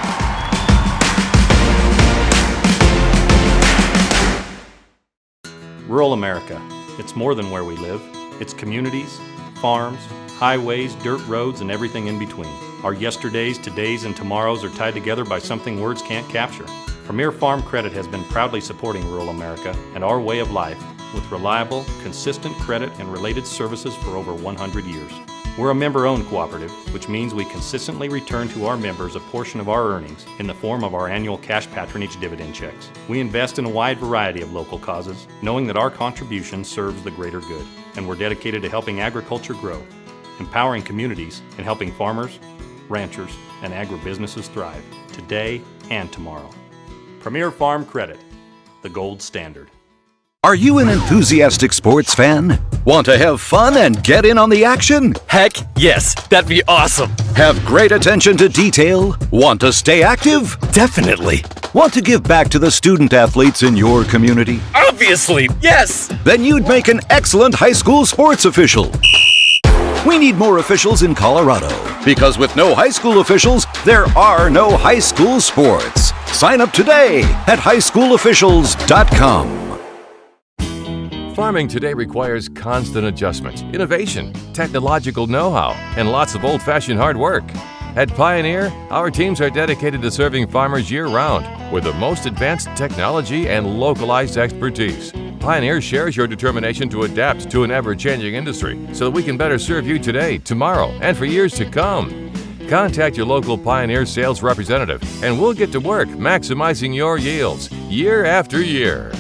Rural America. It's more than where we live. It's communities, farms, highways, dirt roads, and everything in between. Our yesterdays, todays, and tomorrows are tied together by something words can't capture. Premier Farm Credit has been proudly supporting rural America and our way of life with reliable, consistent credit and related services for over 100 years. We're a member-owned cooperative, which means we consistently return to our members a portion of our earnings in the form of our annual cash patronage dividend checks. We invest in a wide variety of local causes, knowing that our contribution serves the greater good, and we're dedicated to helping agriculture grow, empowering communities, and helping farmers, ranchers, and agribusinesses thrive today and tomorrow. Premier Farm Credit, the gold standard. Are you an enthusiastic sports fan? Want to have fun and get in on the action? Heck yes, that'd be awesome. Have great attention to detail? Want to stay active? Definitely. Want to give back to the student athletes in your community? Obviously, yes. Then you'd make an excellent high school sports official. We need more officials in Colorado, because with no high school officials, there are no high school sports. Sign up today at highschoolofficials.com. Farming today requires constant adjustments, innovation, technological know-how, and lots of old-fashioned hard work. At Pioneer, our teams are dedicated to serving farmers year-round with the most advanced technology and localized expertise. Pioneer shares your determination to adapt to an ever-changing industry so that we can better serve you today, tomorrow, and for years to come. Contact your local Pioneer sales representative and we'll get to work maximizing your yields year after year.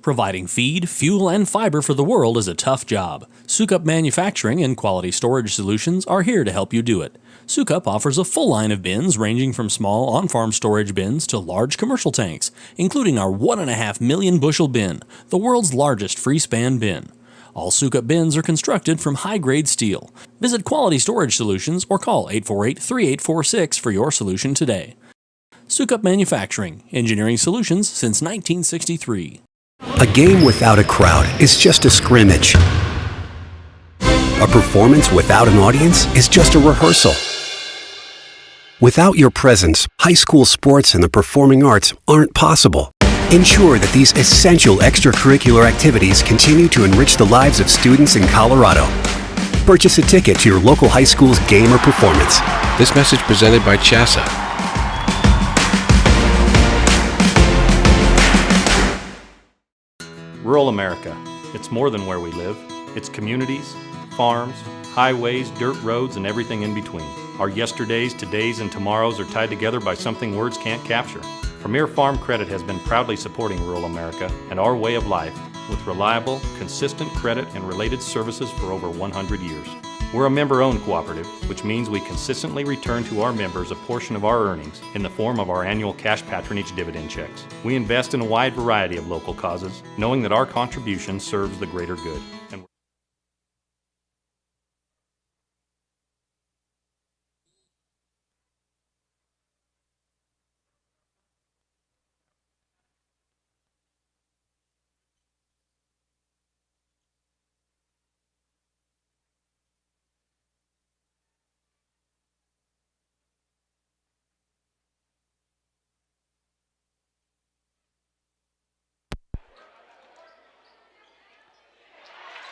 Providing feed, fuel, and fiber for the world is a tough job. Sukup Manufacturing and Quality Storage Solutions are here to help you do it. Sukup offers a full line of bins ranging from small on-farm storage bins to large commercial tanks, including our 1.5 million bushel bin, the world's largest free-span bin. All Sukup bins are constructed from high-grade steel. Visit Quality Storage Solutions or call 848-3846 for your solution today. Sukup Manufacturing, engineering solutions since 1963. A game without a crowd is just a scrimmage. A performance without an audience is just a rehearsal. Without your presence, high school sports and the performing arts aren't possible. Ensure that these essential extracurricular activities continue to enrich the lives of students in Colorado. Purchase a ticket to your local high school's game or performance. This message presented by CHASA. Rural America. It's more than where we live. It's communities, farms, highways, dirt roads, and everything in between. Our yesterdays, todays, and tomorrows are tied together by something words can't capture. Premier Farm Credit has been proudly supporting rural America and our way of life with reliable, consistent credit and related services for over 100 years. We're a member-owned cooperative, which means we consistently return to our members a portion of our earnings in the form of our annual cash patronage dividend checks. We invest in a wide variety of local causes, knowing that our contribution serves the greater good. And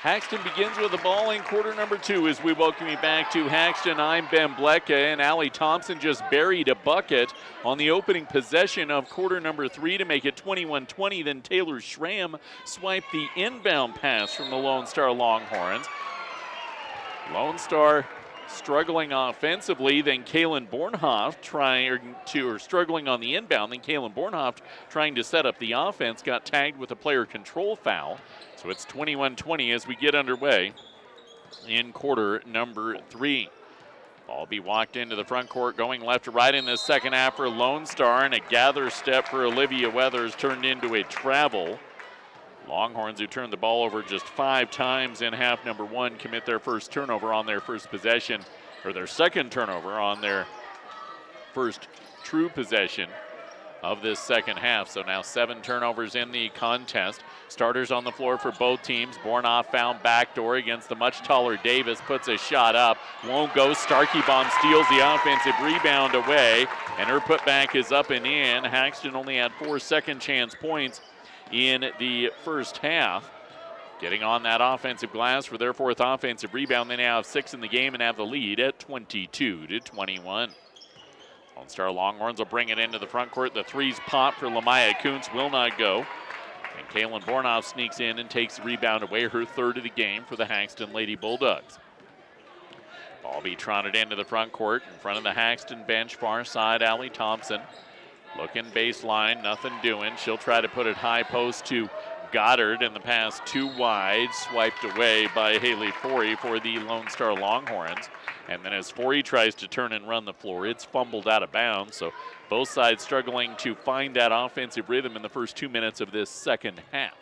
Haxtun begins with the ball in quarter number 2 as we welcome you back to Haxtun. I'm Ben Blecka, and Allie Thompson just buried a bucket on the opening possession of quarter number 3 to make it 21-20. Then Taylor Schramm swiped the inbound pass from the Lone Star Longhorns. Lone Star struggling offensively, then Kalyn Bornhoft struggling on the inbound, then Kalyn Bornhoft trying to set up the offense, got tagged with a player control foul. So it's 21-20 as we get underway in quarter number 3. Ball be walked into the front court, going left to right in this second half for Lone Star, and a gather step for Olivia Weathers turned into a travel. Longhorns, who turned the ball over just 5 times in half number 1, commit their first turnover on their first possession, or their second turnover on their first true possession of this second half. So now 7 turnovers in the contest. Starters on the floor for both teams. Bornhoft found backdoor against the much taller Davis, puts a shot up, won't go. Starkey-Baum steals the offensive rebound away, and her putback is up and in. Haxtun only had 4 second chance points in the first half. Getting on that offensive glass for their 4th offensive rebound. They now have 6 in the game and have the lead at 22-21. Lone Star Longhorns will bring it into the front court. The threes pop for Lamaya Koontz, will not go. And Kalyn Bornhoft sneaks in and takes the rebound away, her 3rd of the game for the Haxtun Lady Bulldogs. Ball be trotted into the front court in front of the Haxtun bench, far side, Allie Thompson. Looking baseline, nothing doing. She'll try to put it high post to Goddard, and the pass too wide, swiped away by Haley Forey for the Lone Star Longhorns. And then as Forey tries to turn and run the floor, it's fumbled out of bounds. So both sides struggling to find that offensive rhythm in the first 2 minutes of this second half.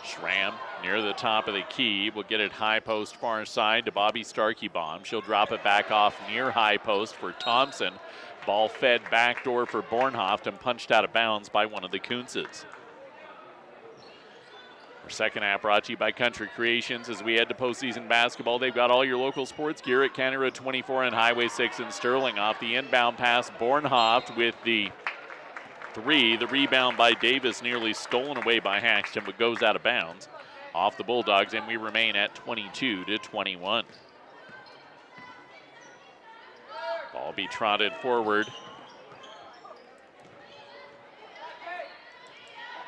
Schramm near the top of the key will get it high post far side to Bobby Starkey-Baum. She'll drop it back off near high post for Thompson. Ball fed backdoor for Bornhoft and punched out of bounds by one of the Koontzes. Our second half brought to you by Country Creations. As we head to postseason basketball, they've got all your local sports gear at County Road 24 and Highway 6 in Sterling. Off the inbound pass, Bornhoft with the 3. The rebound by Davis nearly stolen away by Haxtun, but goes out of bounds off the Bulldogs, and we remain at 22-21. Ball be trotted forward.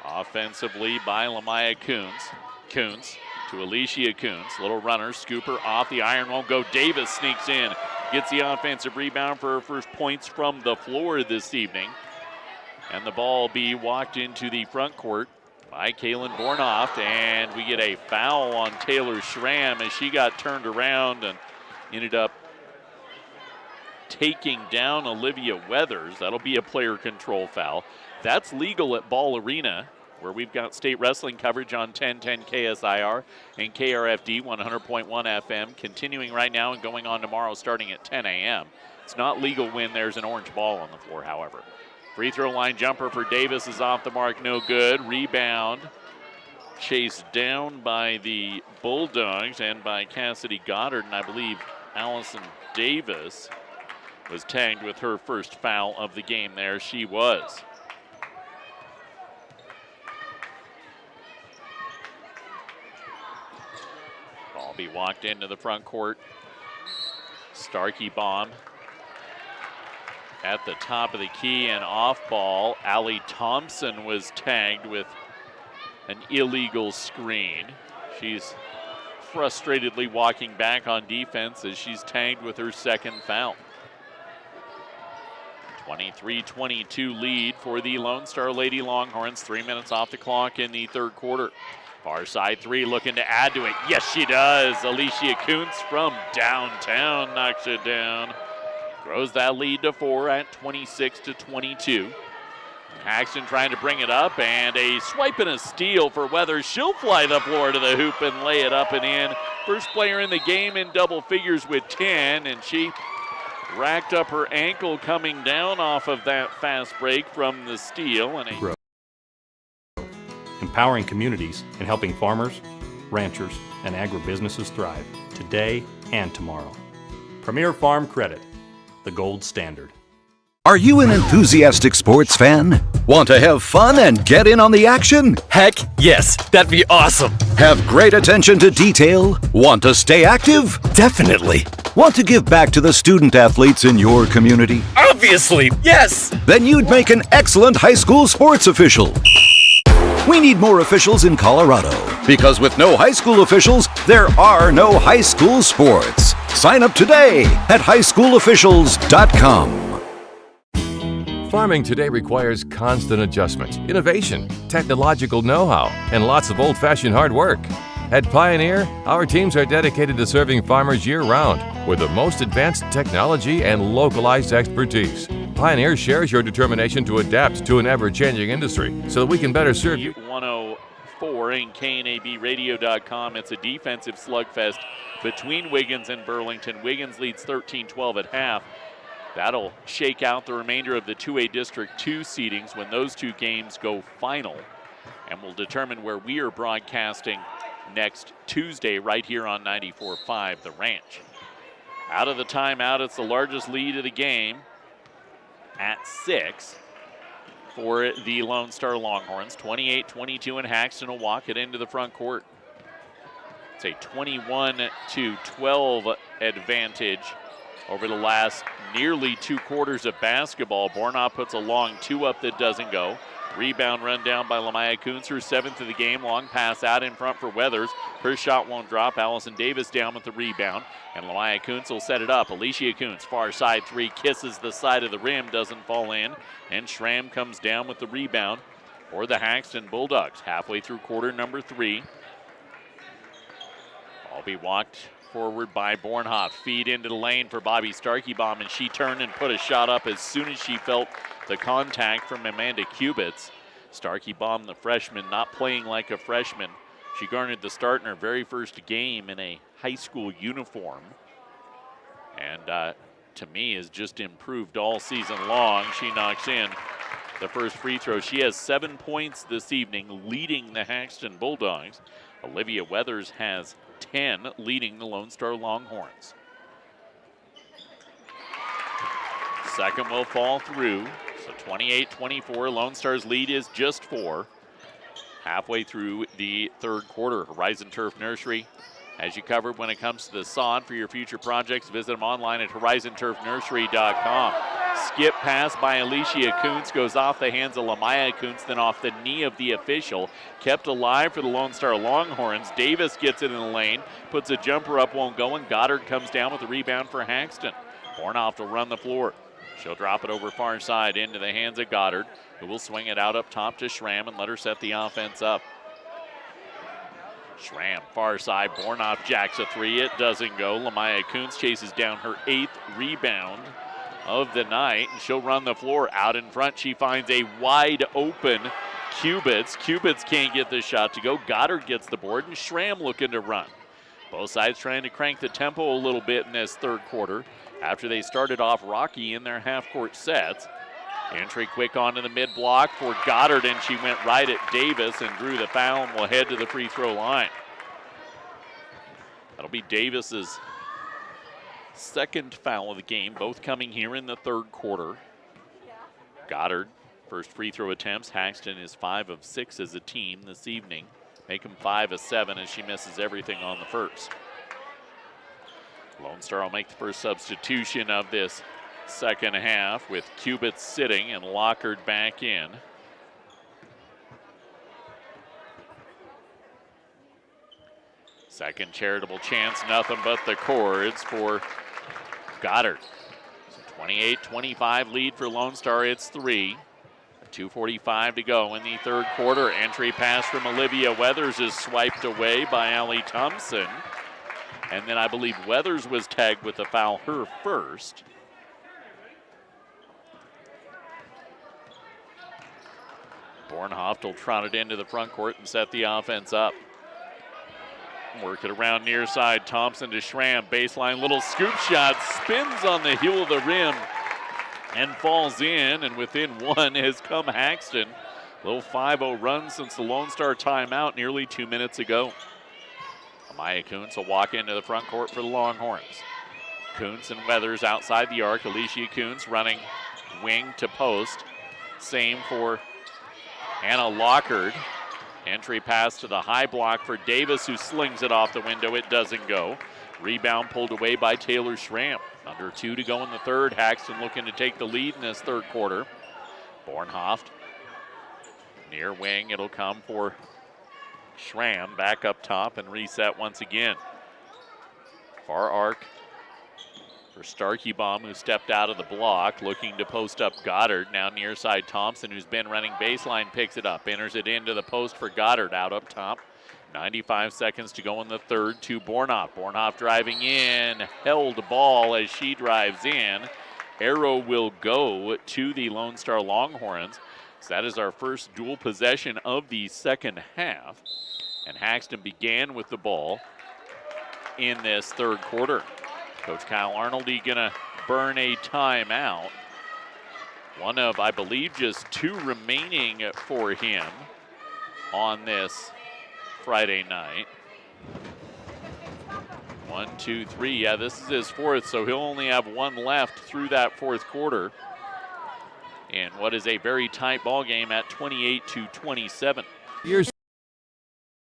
Offensively by Lamaya Koontz to Alicia Koontz. Little runner, scooper off the iron, won't go. Davis sneaks in, gets the offensive rebound for her first points from the floor this evening. And the ball be walked into the front court by Kalyn Bornhoft, and we get a foul on Taylor Schramm as she got turned around and ended up taking down Olivia Weathers. That'll be a player control foul. That's legal at Ball Arena, where we've got state wrestling coverage on 1010 KSIR and KRFD 100.1 FM, continuing right now and going on tomorrow starting at 10 a.m. It's not legal when there's an orange ball on the floor, however. Free throw line jumper for Davis is off the mark, no good. Rebound chased down by the Bulldogs and by Cassidy Goddard, and I believe Allison Davis was tagged with her first foul of the game there. She was. Ball be walked into the front court. Starkey-Baum at the top of the key and off ball. Allie Thompson was tagged with an illegal screen. She's frustratedly walking back on defense as she's tagged with her second foul. 23-22 lead for the Lone Star Lady Longhorns. 3 minutes off the clock in the third quarter. Far side 3 looking to add to it. Yes, she does. Alicia Koontz from downtown knocks it down. Grows that lead to 4 at 26-22. Haxtun trying to bring it up, and a swipe and a steal for Weathers. She'll fly the floor to the hoop and lay it up and in. First player in the game in double figures with 10, and she racked up her ankle coming down off of that fast break from the steal. And Grow. Empowering communities and helping farmers, ranchers, and agribusinesses thrive today and tomorrow. Premier Farm Credit, the gold standard. Are you an enthusiastic sports fan? Want to have fun and get in on the action? Heck yes, that'd be awesome. Have great attention to detail? Want to stay active? Definitely. Want to give back to the student athletes in your community? Obviously, yes. Then you'd make an excellent high school sports official. We need more officials in Colorado, because with no high school officials, there are no high school sports. Sign up today at highschoolofficials.com. Farming today requires constant adjustment, innovation, technological know-how, and lots of old-fashioned hard work. At Pioneer, our teams are dedicated to serving farmers year-round with the most advanced technology and localized expertise. Pioneer shares your determination to adapt to an ever-changing industry so that we can better serve you. 104 and KNABradio.com. It's a defensive slugfest between Wiggins and Burlington. Wiggins leads 13-12 at half. That'll shake out the remainder of the 2A District 2 seedings when those two games go final, and will determine where we are broadcasting next Tuesday right here on 94.5 The Ranch. Out of the timeout, it's the largest lead of the game at 6 for the Lone Star Longhorns. 28-22, and Haxtun will walk it into the front court. It's a 21-12 advantage over the last nearly 2 quarters of basketball. Bornhoft puts a long 2 up that doesn't go. Rebound run down by Lamaya Koontz, her 7th of the game. Long pass out in front for Weathers. Her shot won't drop. Allison Davis down with the rebound, and Lamaya Koontz will set it up. Alicia Koontz, far side 3, kisses the side of the rim, doesn't fall in, and Schramm comes down with the rebound for the Haxtun Bulldogs. Halfway through quarter number 3. Ball be walked forward by Bornhoft. Feed into the lane for Bobby Starkeybaum, and she turned and put a shot up as soon as she felt the contact from Amanda Kubitz. Starkeybaum, the freshman, not playing like a freshman. She garnered the start in her very first game in a high school uniform, and to me has just improved all season long. She knocks in the first free throw. She has 7 points this evening, leading the Haxtun Bulldogs. Olivia Weathers has 10, leading the Lone Star Longhorns. Second will fall through, so 28-24. Lone Star's lead is just 4. Halfway through the third quarter. Horizon Turf Nursery has you covered when it comes to the sod. For your future projects, visit them online at horizonturfnursery.com. Skip pass by Alicia Koontz goes off the hands of Lamaya Koontz, then off the knee of the official. Kept alive for the Lone Star Longhorns. Davis gets it in the lane, puts a jumper up, won't go, and Goddard comes down with the rebound for Haxtun. Bornhoft will run the floor. She'll drop it over far side into the hands of Goddard, who will swing it out up top to Schramm and let her set the offense up. Schramm, far side, Bornhoft jacks a 3. It doesn't go. Lamaya Koontz chases down her 8th rebound of the night, and she'll run the floor. Out in front, she finds a wide open Kubitz. Kubitz can't get the shot to go. Goddard gets the board, and Schramm looking to run. Both sides trying to crank the tempo a little bit in this third quarter after they started off rocky in their half-court sets. Entry quick onto the mid-block for Goddard, and she went right at Davis and drew the foul and will head to the free throw line. That'll be Davis's second foul of the game, both coming here in the third quarter. Goddard, first free throw attempts. Haxtun is 5 of 6 as a team this evening. Make him 5 of 7 as she misses everything on the first. Lone Star will make the first substitution of this second half with Kubitz sitting and Lockard back in. Second charitable chance, nothing but the cords for Goddard. So 28-25 lead for Lone Star. It's 3. 2:45 to go in the third quarter. Entry pass from Olivia Weathers is swiped away by Allie Thompson. And then I believe Weathers was tagged with a foul, her first. Bornhoft will trot it into the front court and set the offense up. Work it around near side. Thompson to Schramm. Baseline little scoop shot. Spins on the heel of the rim and falls in. And within one has come Haxtun. Little 5-0 run since the Lone Star timeout nearly 2 minutes ago. Lamaya Koontz will walk into the front court for the Longhorns. Koontz and Weathers outside the arc. Alicia Koontz running Wing to post. Same for Anna Lockard. Entry pass to the high block for Davis, who slings it off the window. It doesn't go. Rebound pulled away by Taylor Schramm. Under 2 to go in the third. Haxtun looking to take the lead in this third quarter. Bornhoft near wing. It'll come for Schramm back up top and reset once again. Far arc for Starkey-Baum, who stepped out of the block, looking to post up Goddard. Now near side Thompson, who's been running baseline, picks it up, enters it into the post for Goddard out up top. 95 seconds to go in the third to Bornhoft. Bornhoft driving in, held ball as she drives in. Arrow will go to the Lone Star Longhorns. So that is our first dual possession of the second half. And Haxtun began with the ball in this third quarter. Coach Kyle Arnoldy gonna burn a timeout. One of, I believe, just 2 remaining for him on this Friday night. 1, 2, 3. Yeah, this is his 4th, so he'll only have 1 left through that 4th quarter. And what is a very tight ball game at 28-27. Years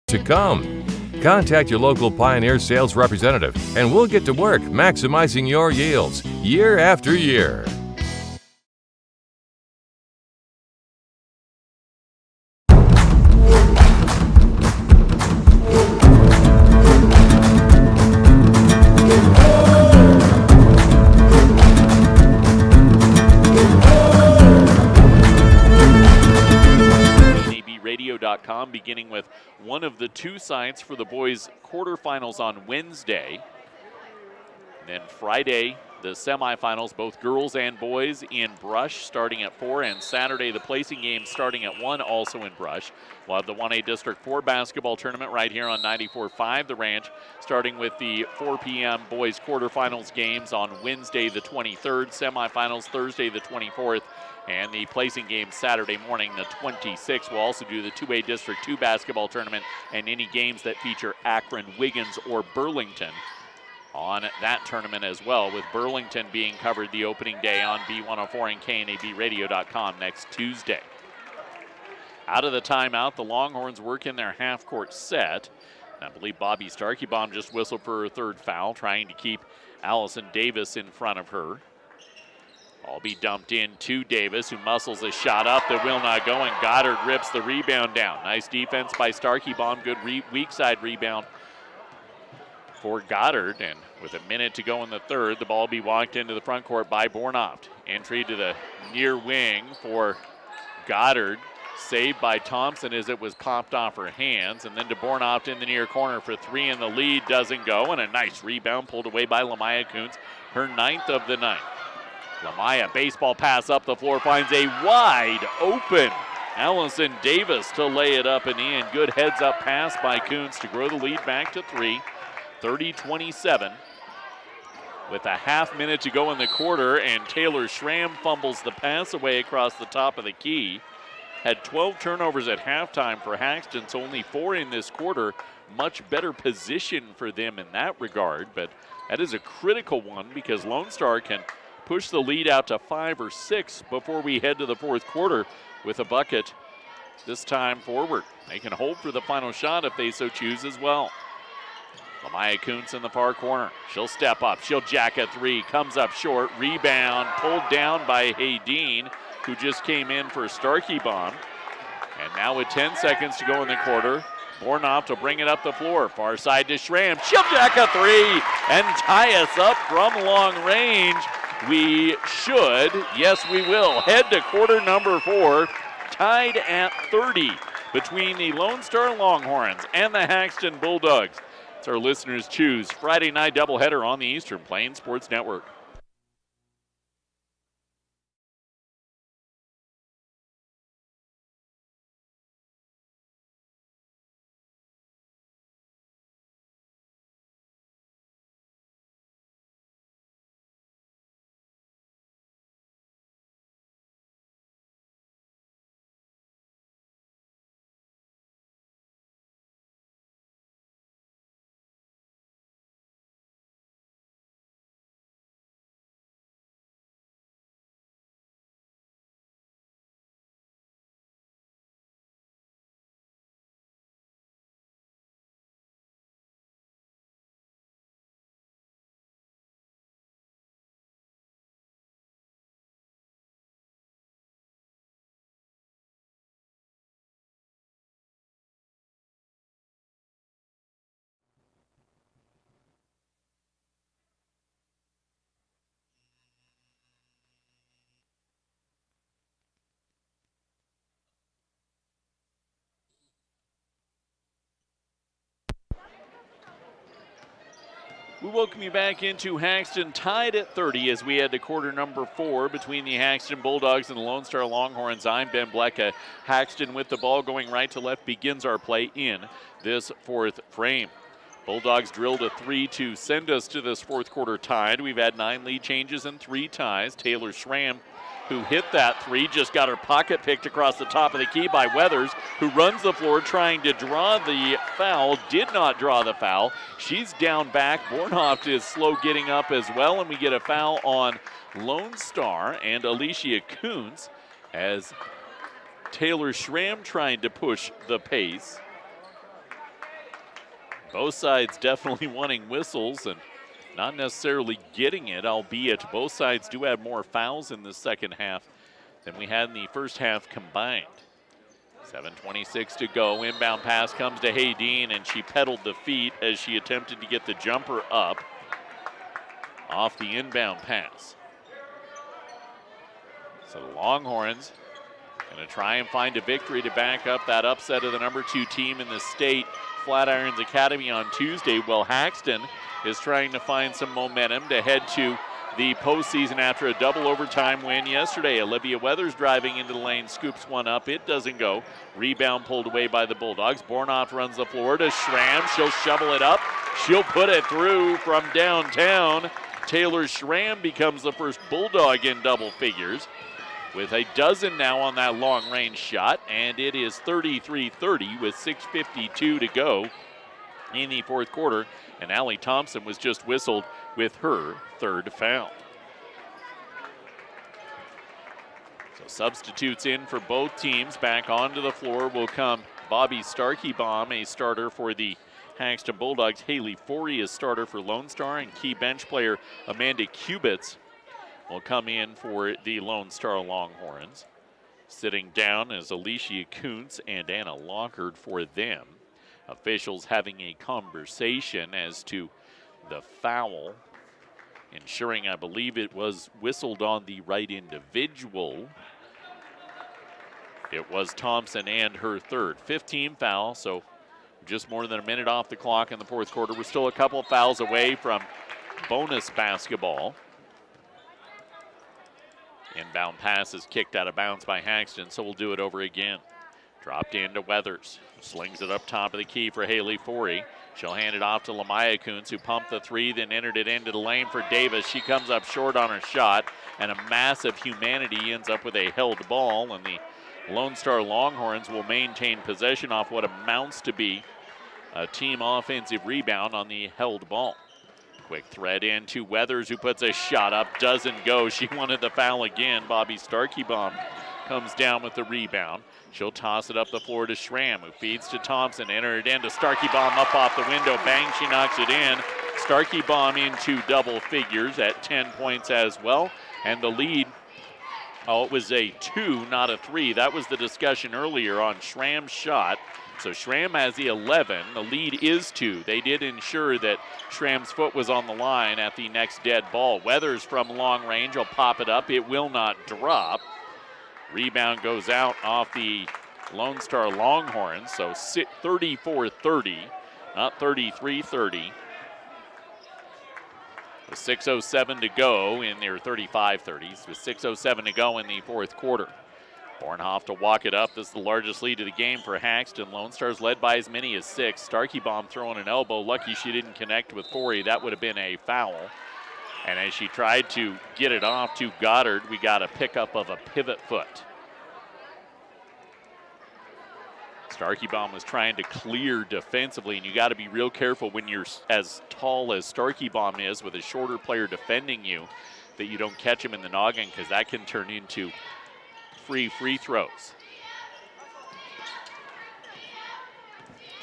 to come. Contact your local Pioneer sales representative, and we'll get to work maximizing your yields year after year. Radio.com, beginning with one of the 2 sites for the boys' quarterfinals on Wednesday. And then Friday, the semifinals, both girls and boys in Brush, starting at 4, and Saturday, the placing game starting at 1, also in Brush. We'll have the 1A District 4 basketball tournament right here on 94.5 The Ranch, starting with the 4 p.m. boys quarterfinals games on Wednesday the 23rd, semifinals Thursday the 24th, and the placing game Saturday morning, the 26th. We'll also do the 2A District 2 basketball tournament and any games that feature Akron, Wiggins, or Burlington on that tournament as well, with Burlington being covered the opening day on B104 and KNABRadio.com next Tuesday. Out of the timeout, the Longhorns work in their half-court set. I believe Bobby Starkey-Baum just whistled for her 3rd foul, trying to keep Allison Davis in front of her. All be dumped in to Davis, who muscles a shot up that will not go, and Goddard rips the rebound down. Nice defense by Starkey-Baum. Good weak side rebound for Goddard. And with a minute to go in the third, the ball will be walked into the front court by Bornhoft. Entry to the near wing for Goddard. Saved by Thompson as it was popped off her hands. And then to Bornhoft in the near corner for 3, and the lead doesn't go. And a nice rebound pulled away by Lamaya Koontz, her 9th of the night. Lamaya, baseball pass up the floor, finds a wide open Allison Davis to lay it up and in. Good heads up pass by Koontz to grow the lead back to 3, 30-27. With a half minute to go in the quarter, and Taylor Schramm fumbles the pass away across the top of the key. Had 12 turnovers at halftime for Haxtun, so only 4 in this quarter. Much better position for them in that regard, but that is a critical one because Lone Star can push the lead out to 5 or 6 before we head to the 4th quarter with a bucket this time forward. They can hold for the final shot if they so choose as well. Lamaya Koontz in the far corner. She'll step up. She'll jack a 3. Comes up short. Rebound pulled down by Haydeen, who just came in for Starkey-Baum. And now with 10 seconds to go in the quarter, Bornhoft will bring it up the floor. Far side to Schramm. She'll jack a 3 and tie us up from long range. We should, yes we will, head to quarter number 4, tied at 30 between the Lone Star Longhorns and the Haxtun Bulldogs. It's our listeners' choose Friday night doubleheader on the Eastern Plains Sports Network. We welcome you back into Haxtun, tied at 30 as we head to quarter number 4 between the Haxtun Bulldogs and the Lone Star Longhorns. I'm Ben Blecka. Haxtun with the ball going right to left begins our play in this fourth frame. Bulldogs drilled a 3 to send us to this fourth quarter tied. We've had 9 lead changes and 3 ties. Taylor Schramm, who hit that 3, just got her pocket picked across the top of the key by Weathers, who runs the floor trying to draw the foul, did not draw the foul. She's down back. Bornhoft is slow getting up as well, and we get a foul on Lone Star and Alicia Koontz as Taylor Schramm trying to push the pace. Both sides definitely wanting whistles and not necessarily getting it, albeit both sides do have more fouls in the second half than we had in the first half combined. 7:26 to go. Inbound pass comes to Haydeen, and she pedaled the feet as she attempted to get the jumper up off the inbound pass. So the Longhorns going to try and find a victory to back up that upset of the number 2 team in the state, Flatirons Academy, on Tuesday. Well, Haxtun is trying to find some momentum to head to the postseason after a double overtime win yesterday. Olivia Weathers driving into the lane, scoops one up. It doesn't go. Rebound pulled away by the Bulldogs. Bornhoft runs the floor to Schramm. She'll shovel it up. She'll put it through from downtown. Taylor Schramm becomes the first Bulldog in double figures with a dozen now on that long-range shot, and it is 33-30 with 6:52 to go in the fourth quarter, and Allie Thompson was just whistled with her third foul. So substitutes in for both teams. Back onto the floor will come Bobby Starkeybaum, a starter for the Haxtun Bulldogs. Haley Forey, a starter for Lone Star, and key bench player Amanda Kubitz will come in for the Lone Star Longhorns. Sitting down is Alicia Koontz and Anna Lockard for them. Officials having a conversation as to the foul, ensuring, I believe it was whistled on the right individual. It was Thompson and her third. 15 foul, so just more than a minute off the clock in the fourth quarter. We're still a couple of fouls away from bonus basketball. Inbound pass is kicked out of bounds by Haxtun, so we'll do it over again. Dropped into Weathers. Slings it up top of the key for Haley Forey. She'll hand it off to Lamaya Koontz, who pumped the 3, then entered it into the lane for Davis. She comes up short on her shot, and a massive humanity ends up with a held ball, and the Lone Star Longhorns will maintain possession off what amounts to be a team offensive rebound on the held ball. Quick thread in to Weathers, who puts a shot up, doesn't go. She wanted the foul again. Bobby Starkeybaum comes down with the rebound. She'll toss it up the floor to Schramm, who feeds to Thompson. Enter it into Starkeybaum up off the window. Bang, she knocks it in. Starkeybaum into double figures at 10 points as well. And the lead, it was a 2, not a 3. That was the discussion earlier on Schramm's shot. So Schramm has the 11. The lead is 2. They did ensure that Schramm's foot was on the line at the next dead ball. Weathers from long range will pop it up. It will not drop. Rebound goes out off the Lone Star Longhorns, so 34-30, not 33-30. With 6:07 to go in their 35-30s, with 6:07 to go in the fourth quarter. Bornhoft to walk it up. This is the largest lead of the game for Haxtun. Lone Star's led by as many as 6. Starkeybaum throwing an elbow. Lucky she didn't connect with Forey. That would have been a foul. And as she tried to get it off to Goddard, we got a pickup of a pivot foot. Starkeybaum was trying to clear defensively, and you got to be real careful when you're as tall as Starkeybaum is with a shorter player defending you that you don't catch him in the noggin, because that can turn into free throws.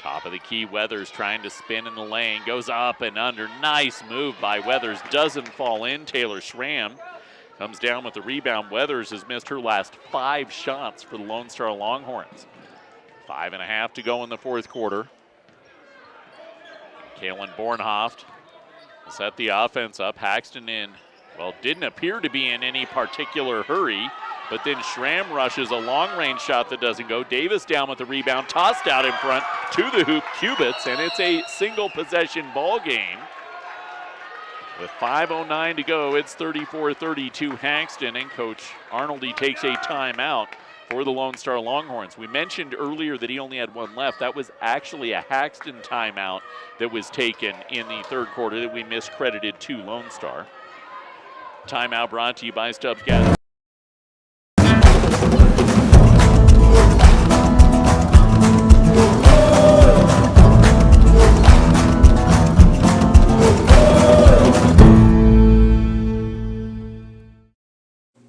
Top of the key, Weathers trying to spin in the lane, goes up and under. Nice move by Weathers, doesn't fall in. Taylor Schramm comes down with the rebound. Weathers has missed her last 5 shots for the Lone Star Longhorns. 5.5 to go in the fourth quarter. Kalyn Bornhoft set the offense up. Haxtun didn't appear to be in any particular hurry. But then Schramm rushes a long-range shot that doesn't go. Davis down with the rebound, tossed out in front to the hoop, Kubitz, and it's a single-possession ball game. With 5:09 to go, it's 34-32 Haxtun, and Coach Arnoldy takes a timeout for the Lone Star Longhorns. We mentioned earlier that he only had one left. That was actually a Haxtun timeout that was taken in the third quarter that we miscredited to Lone Star. Timeout brought to you by Stubbs Gas.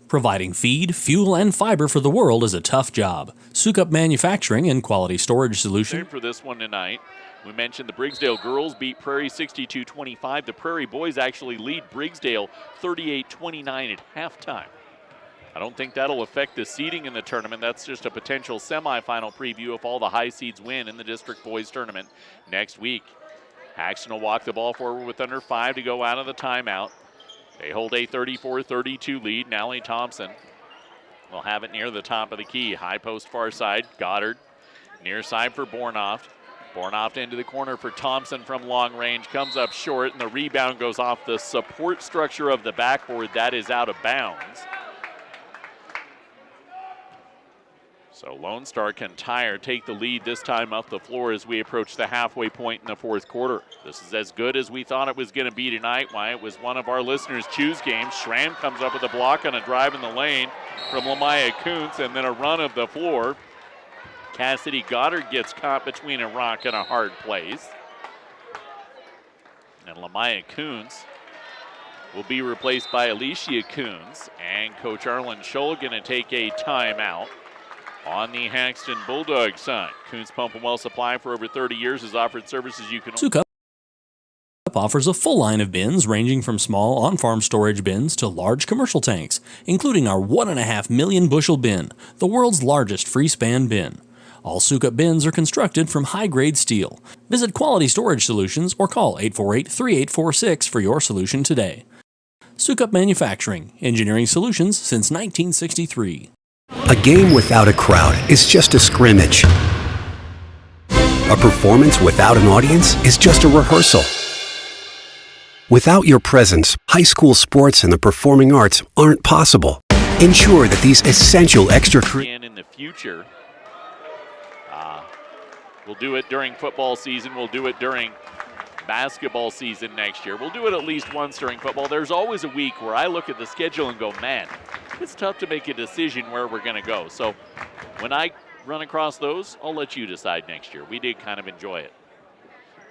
Providing feed, fuel, and fiber for the world is a tough job. Sukup Manufacturing and Quality Storage Solution. For this one tonight, we mentioned the Briggsdale girls beat Prairie 62-25. The Prairie boys actually lead Briggsdale 38-29 at halftime. I don't think that'll affect the seeding in the tournament. That's just a potential semifinal preview if all the high seeds win in the district boys tournament next week. Haxtun will walk the ball forward with under 5 to go out of the timeout. They hold a 34-32 lead. Nally Thompson will have it near the top of the key. High post far side. Goddard near side for Bornhoft. Bornhoft into the corner for Thompson from long range. Comes up short, and the rebound goes off the support structure of the backboard. That is out of bounds. So Lone Star can take the lead this time up the floor as we approach the halfway point in the fourth quarter. This is as good as we thought it was going to be tonight. Why, it was one of our listeners' choose games. Schramm comes up with a block on a drive in the lane from Lamaya Koontz, and then a run of the floor. Cassidy Goddard gets caught between a rock and a hard place. And Lamaya Koontz will be replaced by Alicia Koontz, and Coach Arlen Scholl going to take a timeout. On the Haxtun Bulldog side, Koontz Pump and Well Supply for over 30 years has offered services you can... Sukup offers a full line of bins ranging from small on-farm storage bins to large commercial tanks, including our 1.5 million bushel bin, the world's largest free-span bin. All Sukup bins are constructed from high-grade steel. Visit Quality Storage Solutions or call 848-3846 for your solution today. Sukup Manufacturing, engineering solutions since 1963. A game without a crowd is just a scrimmage. A performance without an audience is just a rehearsal. Without your presence, high school sports and the performing arts aren't possible. Ensure that these essential extracurriculars in the future. We'll do it during football season. We'll do it during basketball season next year. We'll do it at least once during football. There's always a week where I look at the schedule and go, man, it's tough to make a decision where we're going to go. So when I run across those, I'll let you decide next year. We did kind of enjoy it.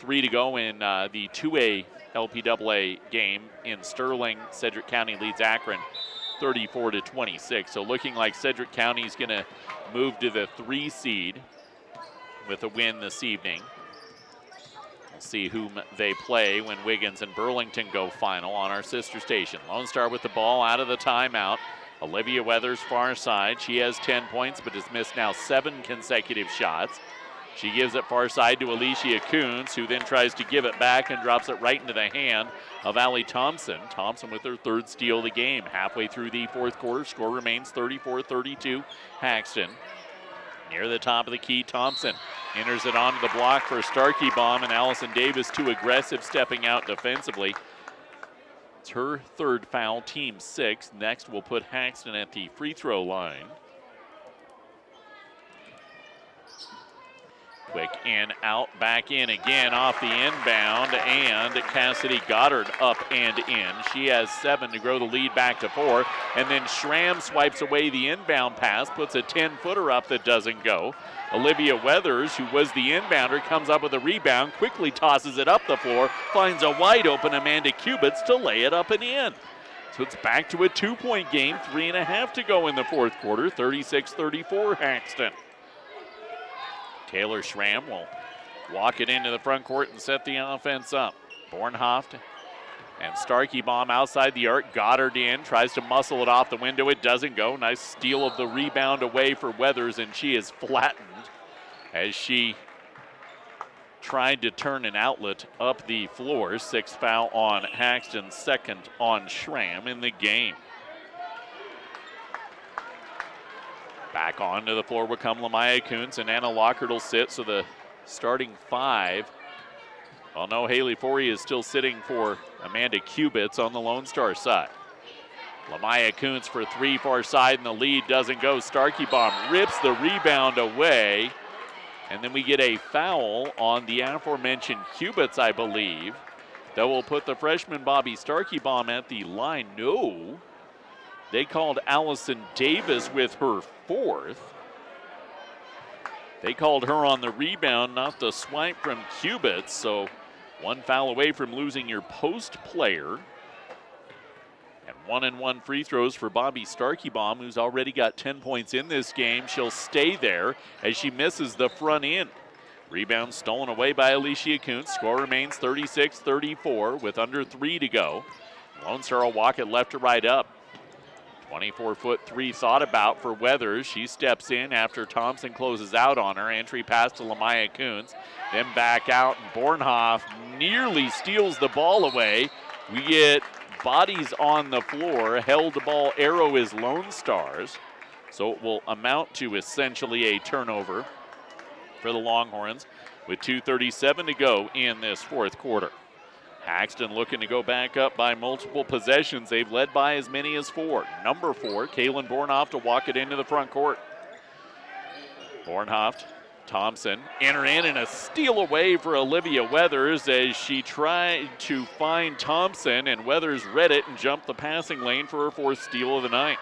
3 to go in the 2A LPAA game in Sterling. Sedgwick County leads Akron 34-26. So looking like Sedgwick County is going to move to the 3 seed with a win this evening. See whom they play when Wiggins and Burlington go final on our sister station. Lone Star with the ball out of the timeout. Olivia Weathers far side. She has 10 points but has missed now 7 consecutive shots. She gives it far side to Alicia Koontz, who then tries to give it back and drops it right into the hand of Allie Thompson. Thompson with her 3rd steal of the game. Halfway through the fourth quarter, score remains 34-32 Haxtun. Near the top of the key, Thompson enters it onto the block for Starkey Bomb, and Allison Davis too aggressive, stepping out defensively. It's her 3rd foul, team 6th. Next, we'll put Haxtun at the free throw line. Quick in, out, back in again off the inbound, and Cassidy Goddard up and in. She has 7 to grow the lead back to 4, and then Schramm swipes away the inbound pass, puts a 10-footer up that doesn't go. Olivia Weathers, who was the inbounder, comes up with a rebound, quickly tosses it up the floor, finds a wide open Amanda Kubitz to lay it up and in. So it's back to a 2-point game, 3.5 to go in the fourth quarter, 36-34 Haxtun. Taylor Schramm will walk it into the front court and set the offense up. Bornhoft and Starkey Bomb outside the arc. Goddard in, tries to muscle it off the window. It doesn't go. Nice steal of the rebound away for Weathers, and she is flattened as she tried to turn an outlet up the floor. 6th foul on Haxtun, 2nd on Schramm in the game. Back onto the floor will come Lamaya Koontz, and Anna Lockert will sit, so the starting 5 Well, no, Haley Forey is still sitting for Amanda Kubitz on the Lone Star side. Lamaya Koontz for three, far side, and the lead doesn't go. Starkey Bomb rips the rebound away. And then we get a foul on the aforementioned Kubitz, I believe. That will put the freshman Bobby Starkey Bomb at the line. No. They called Allison Davis with her fourth. They called her on the rebound, not the swipe from Kubitz. So one foul away from losing your post player. And 1-and-1 free throws for Bobby Starkey Bomb, who's already got 10 points in this game. She'll stay there as she misses the front end. Rebound stolen away by Alicia Koontz. Score remains 36-34 with under 3 to go. Lone Star will walk it left to right up. 24-foot three thought about for Weathers. She steps in after Thompson closes out on her. Entry pass to Lamaya Koontz. Then back out, and Bornhoft nearly steals the ball away. We get bodies on the floor. Held the ball arrow is Lone Stars. So it will amount to essentially a turnover for the Longhorns with 2:37 to go in this fourth quarter. Haxtun looking to go back up by multiple possessions. They've led by as many as 4. Number 4, Kalyn Bornhoft to walk it into the front court. Bornhoft, Thompson, enter in and a steal away for Olivia Weathers as she tried to find Thompson, and Weathers read it and jumped the passing lane for her 4th steal of the night.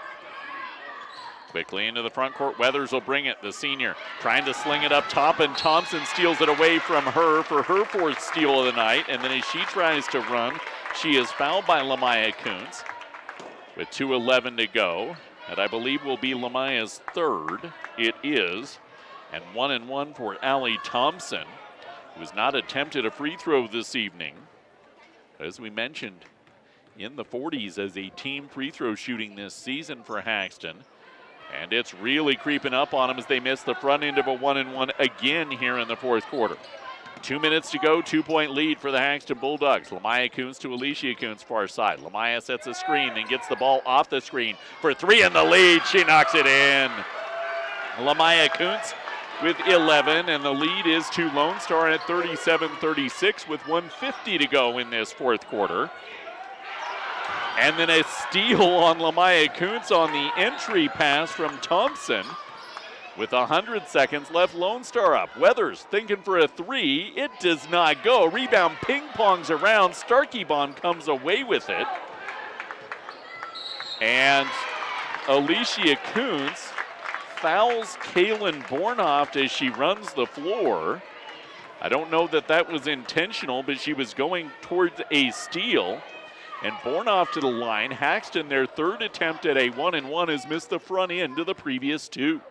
Quickly into the front court, Weathers will bring it, the senior, trying to sling it up top, and Thompson steals it away from her for her 4th steal of the night, and then as she tries to run, she is fouled by Lamaya Koontz with 2:11 to go, and I believe will be Lamaya's 3rd. It is, and 1-and-1 for Allie Thompson, who has not attempted a free throw this evening. As we mentioned, in the 40s as a team free throw shooting this season for Haxtun. And it's really creeping up on them as they miss the front end of a 1-and-1 again here in the fourth quarter. 2 minutes to go, 2-point lead for the Haxtun Bulldogs. Lamaya Koontz to Alicia Koontz far side. Lamaya sets a screen and gets the ball off the screen for 3 in the lead. She knocks it in. Lamaya Koontz with 11, and the lead is to Lone Star at 37-36 with 1:50 to go in this fourth quarter. And then a steal on Lamaya Koontz on the entry pass from Thompson. With 100 seconds left, Lone Star up. Weathers thinking for a 3. It does not go. Rebound ping-pongs around. Starkey Bomb comes away with it. And Alicia Koontz fouls Kalyn Bornhoft as she runs the floor. I don't know that that was intentional, but she was going towards a steal. And Bornhoft to the line. Haxtun, their 3rd attempt at a 1-and-1, has missed the front end of the previous 2.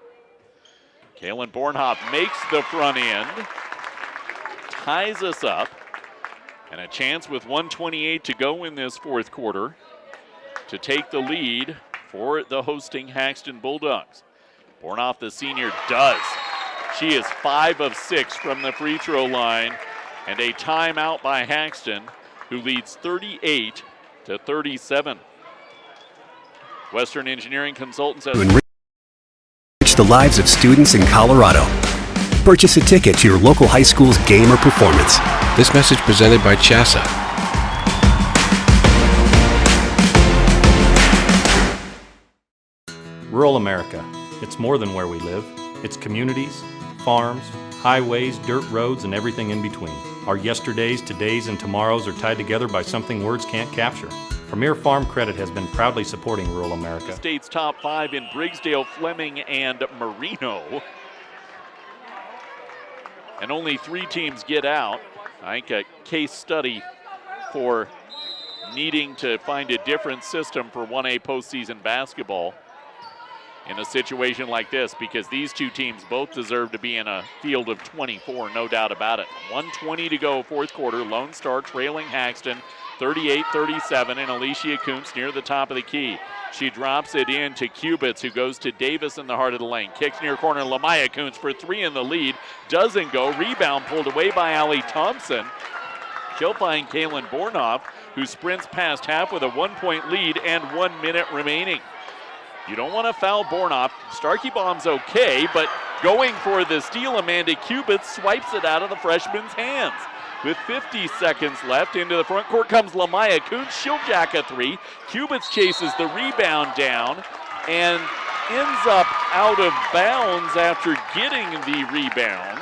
Kalyn Bornhoft makes the front end, ties us up, and a chance with 1:28 to go in this fourth quarter to take the lead for the hosting Haxtun Bulldogs. Bornhoft, the senior, does. She is 5 of 6 from the free throw line, and a timeout by Haxtun, who leads 38-37. Western Engineering Consultants says enrich the lives of students in Colorado. Purchase a ticket to your local high school's game or performance. This message presented by CHASA. Rural America. It's more than where we live. It's communities, farms, highways, dirt roads, and everything in between. Our yesterdays, todays, and tomorrows are tied together by something words can't capture. Premier Farm Credit has been proudly supporting rural America. State's top 5 in Briggsdale, Fleming, and Marino. And only 3 teams get out. I think a case study for needing to find a different system for 1A postseason basketball in a situation like this, because these 2 teams both deserve to be in a field of 24, no doubt about it. 1:20 to go, fourth quarter. Lone Star trailing Haxtun 38-37, and Alicia Koontz near the top of the key. She drops it in to Kubitz, who goes to Davis in the heart of the lane. Kicks near corner, Lamaya Koontz for 3 in the lead. Doesn't go. Rebound pulled away by Allie Thompson. She'll find Kalyn Bornhoft, who sprints past half with a 1-point lead and 1 minute remaining. You don't want to foul Bornhoft. Starkey Bomb's okay, but going for the steal, Amanda Kubitz swipes it out of the freshman's hands. with 50 seconds left. Into the front court comes Lamaya Koontz. She'll jack a three. Cubits chases the rebound down and ends up out of bounds after getting the rebound.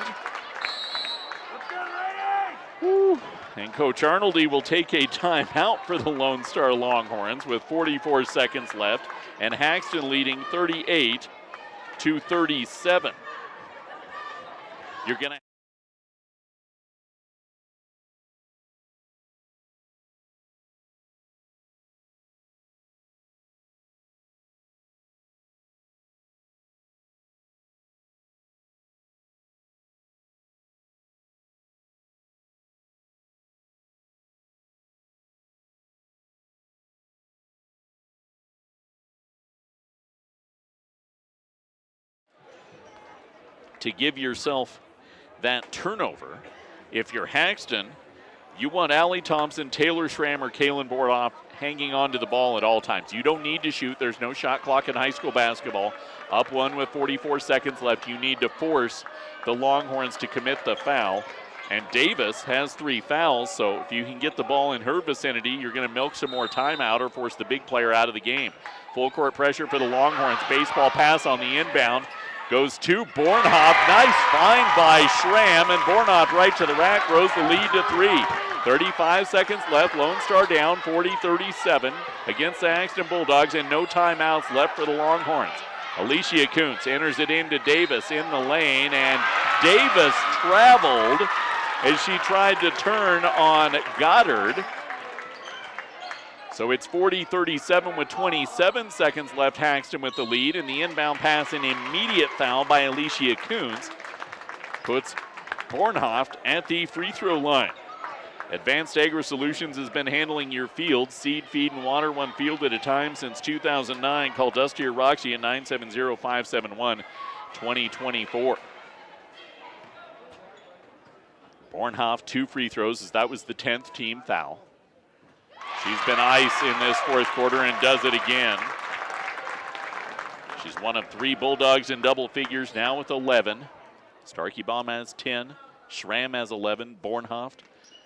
Woo. And Coach Arnoldy will take a timeout for the Lone Star Longhorns with 44 seconds left, and Haxtun leading 38-37. You're going to give yourself that turnover. If you're Haxtun, you want Allie Thompson, Taylor Schramm, or Kalyn Bornhoft hanging on to the ball at all times. You don't need to shoot. There's no shot clock in high school basketball. Up one with 44 seconds left. You need to force the Longhorns to commit the foul. And Davis has 3 fouls, so if you can get the ball in her vicinity, you're going to milk some more timeout or force the big player out of the game. Full court pressure for the Longhorns. Baseball pass on the inbound. Goes to Bornhoft. Nice find by Schramm, and Bornhoft right to the rack, grows the lead to 3. 35 seconds left. Lone Star down 40-37 against the Haxtun Bulldogs, and no timeouts left for the Longhorns. Alicia Koontz enters it into Davis in the lane, and Davis traveled as she tried to turn on Goddard. So it's 40-37 with 27 seconds left. Haxtun with the lead, and the inbound pass, an immediate foul by Alicia Koontz, puts Bornhoft at the free throw line. Advanced Agri Solutions has been handling your field. Seed, feed, and water, one field at a time since 2009. Call Dusty or Roxy at 970-571-2024. Bornhoft 2 free throws, as that was the 10th team foul. She's been ice in this fourth quarter and does it again. She's one of 3 Bulldogs in double figures, now with 11. Starkey-Baum has 10. Schramm has 11. Bornhoft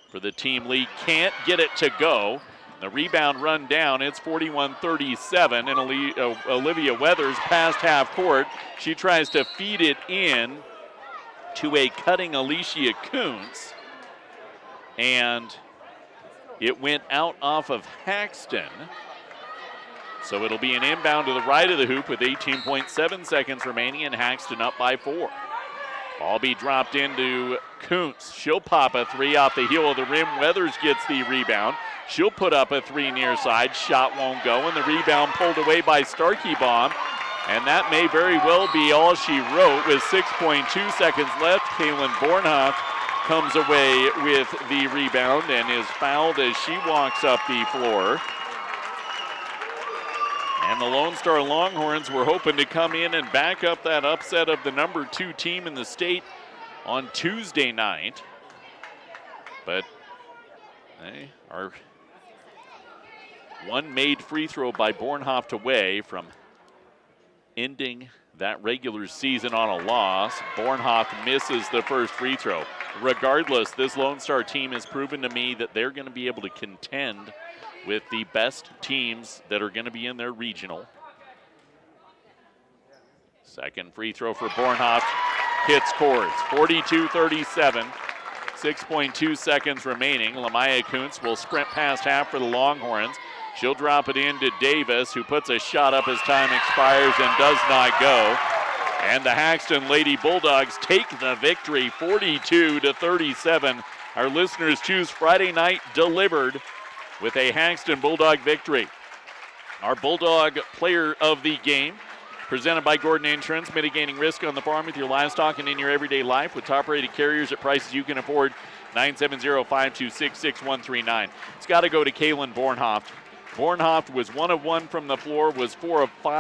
for the team lead can't get it to go. The rebound run down. It's 41-37, and Olivia Weathers past half court. She tries to feed it in to a cutting Alicia Koontz, and it went out off of Haxtun. So it'll be an inbound to the right of the hoop with 18.7 seconds remaining, and Haxtun up by 4. Ball be dropped into Koontz. She'll pop a 3 off the heel of the rim. Weathers gets the rebound. She'll put up a 3 near side. Shot won't go, and the rebound pulled away by Starkey-Baum. And that may very well be all she wrote with 6.2 seconds left. Kalyn Bornhoft comes away with the rebound and is fouled as she walks up the floor. And the Lone Star Longhorns were hoping to come in and back up that upset of the number 2 team in the state on Tuesday night. But they are one made free throw by Bornhoft away from ending that regular season on a loss. Bornhoft misses the first free throw. Regardless, this Lone Star team has proven to me that they're going to be able to contend with the best teams that are going to be in their regional. Second free throw for Bornhoft hits cords. 42-37, 6.2 seconds remaining. Lamaya Koontz will sprint past half for the Longhorns. She'll drop it into Davis, who puts a shot up as time expires and does not go. And the Haxtun Lady Bulldogs take the victory, 42-37. Our listeners choose Friday night delivered with a Haxtun Bulldog victory. Our Bulldog player of the game, presented by Gordon Insurance, mitigating risk on the farm with your livestock and in your everyday life with top-rated carriers at prices you can afford. 970-526-6139. It's got to go to Kalyn Bornhoft. Bornhoft was 1 of 1 from the floor, was 4 of 5.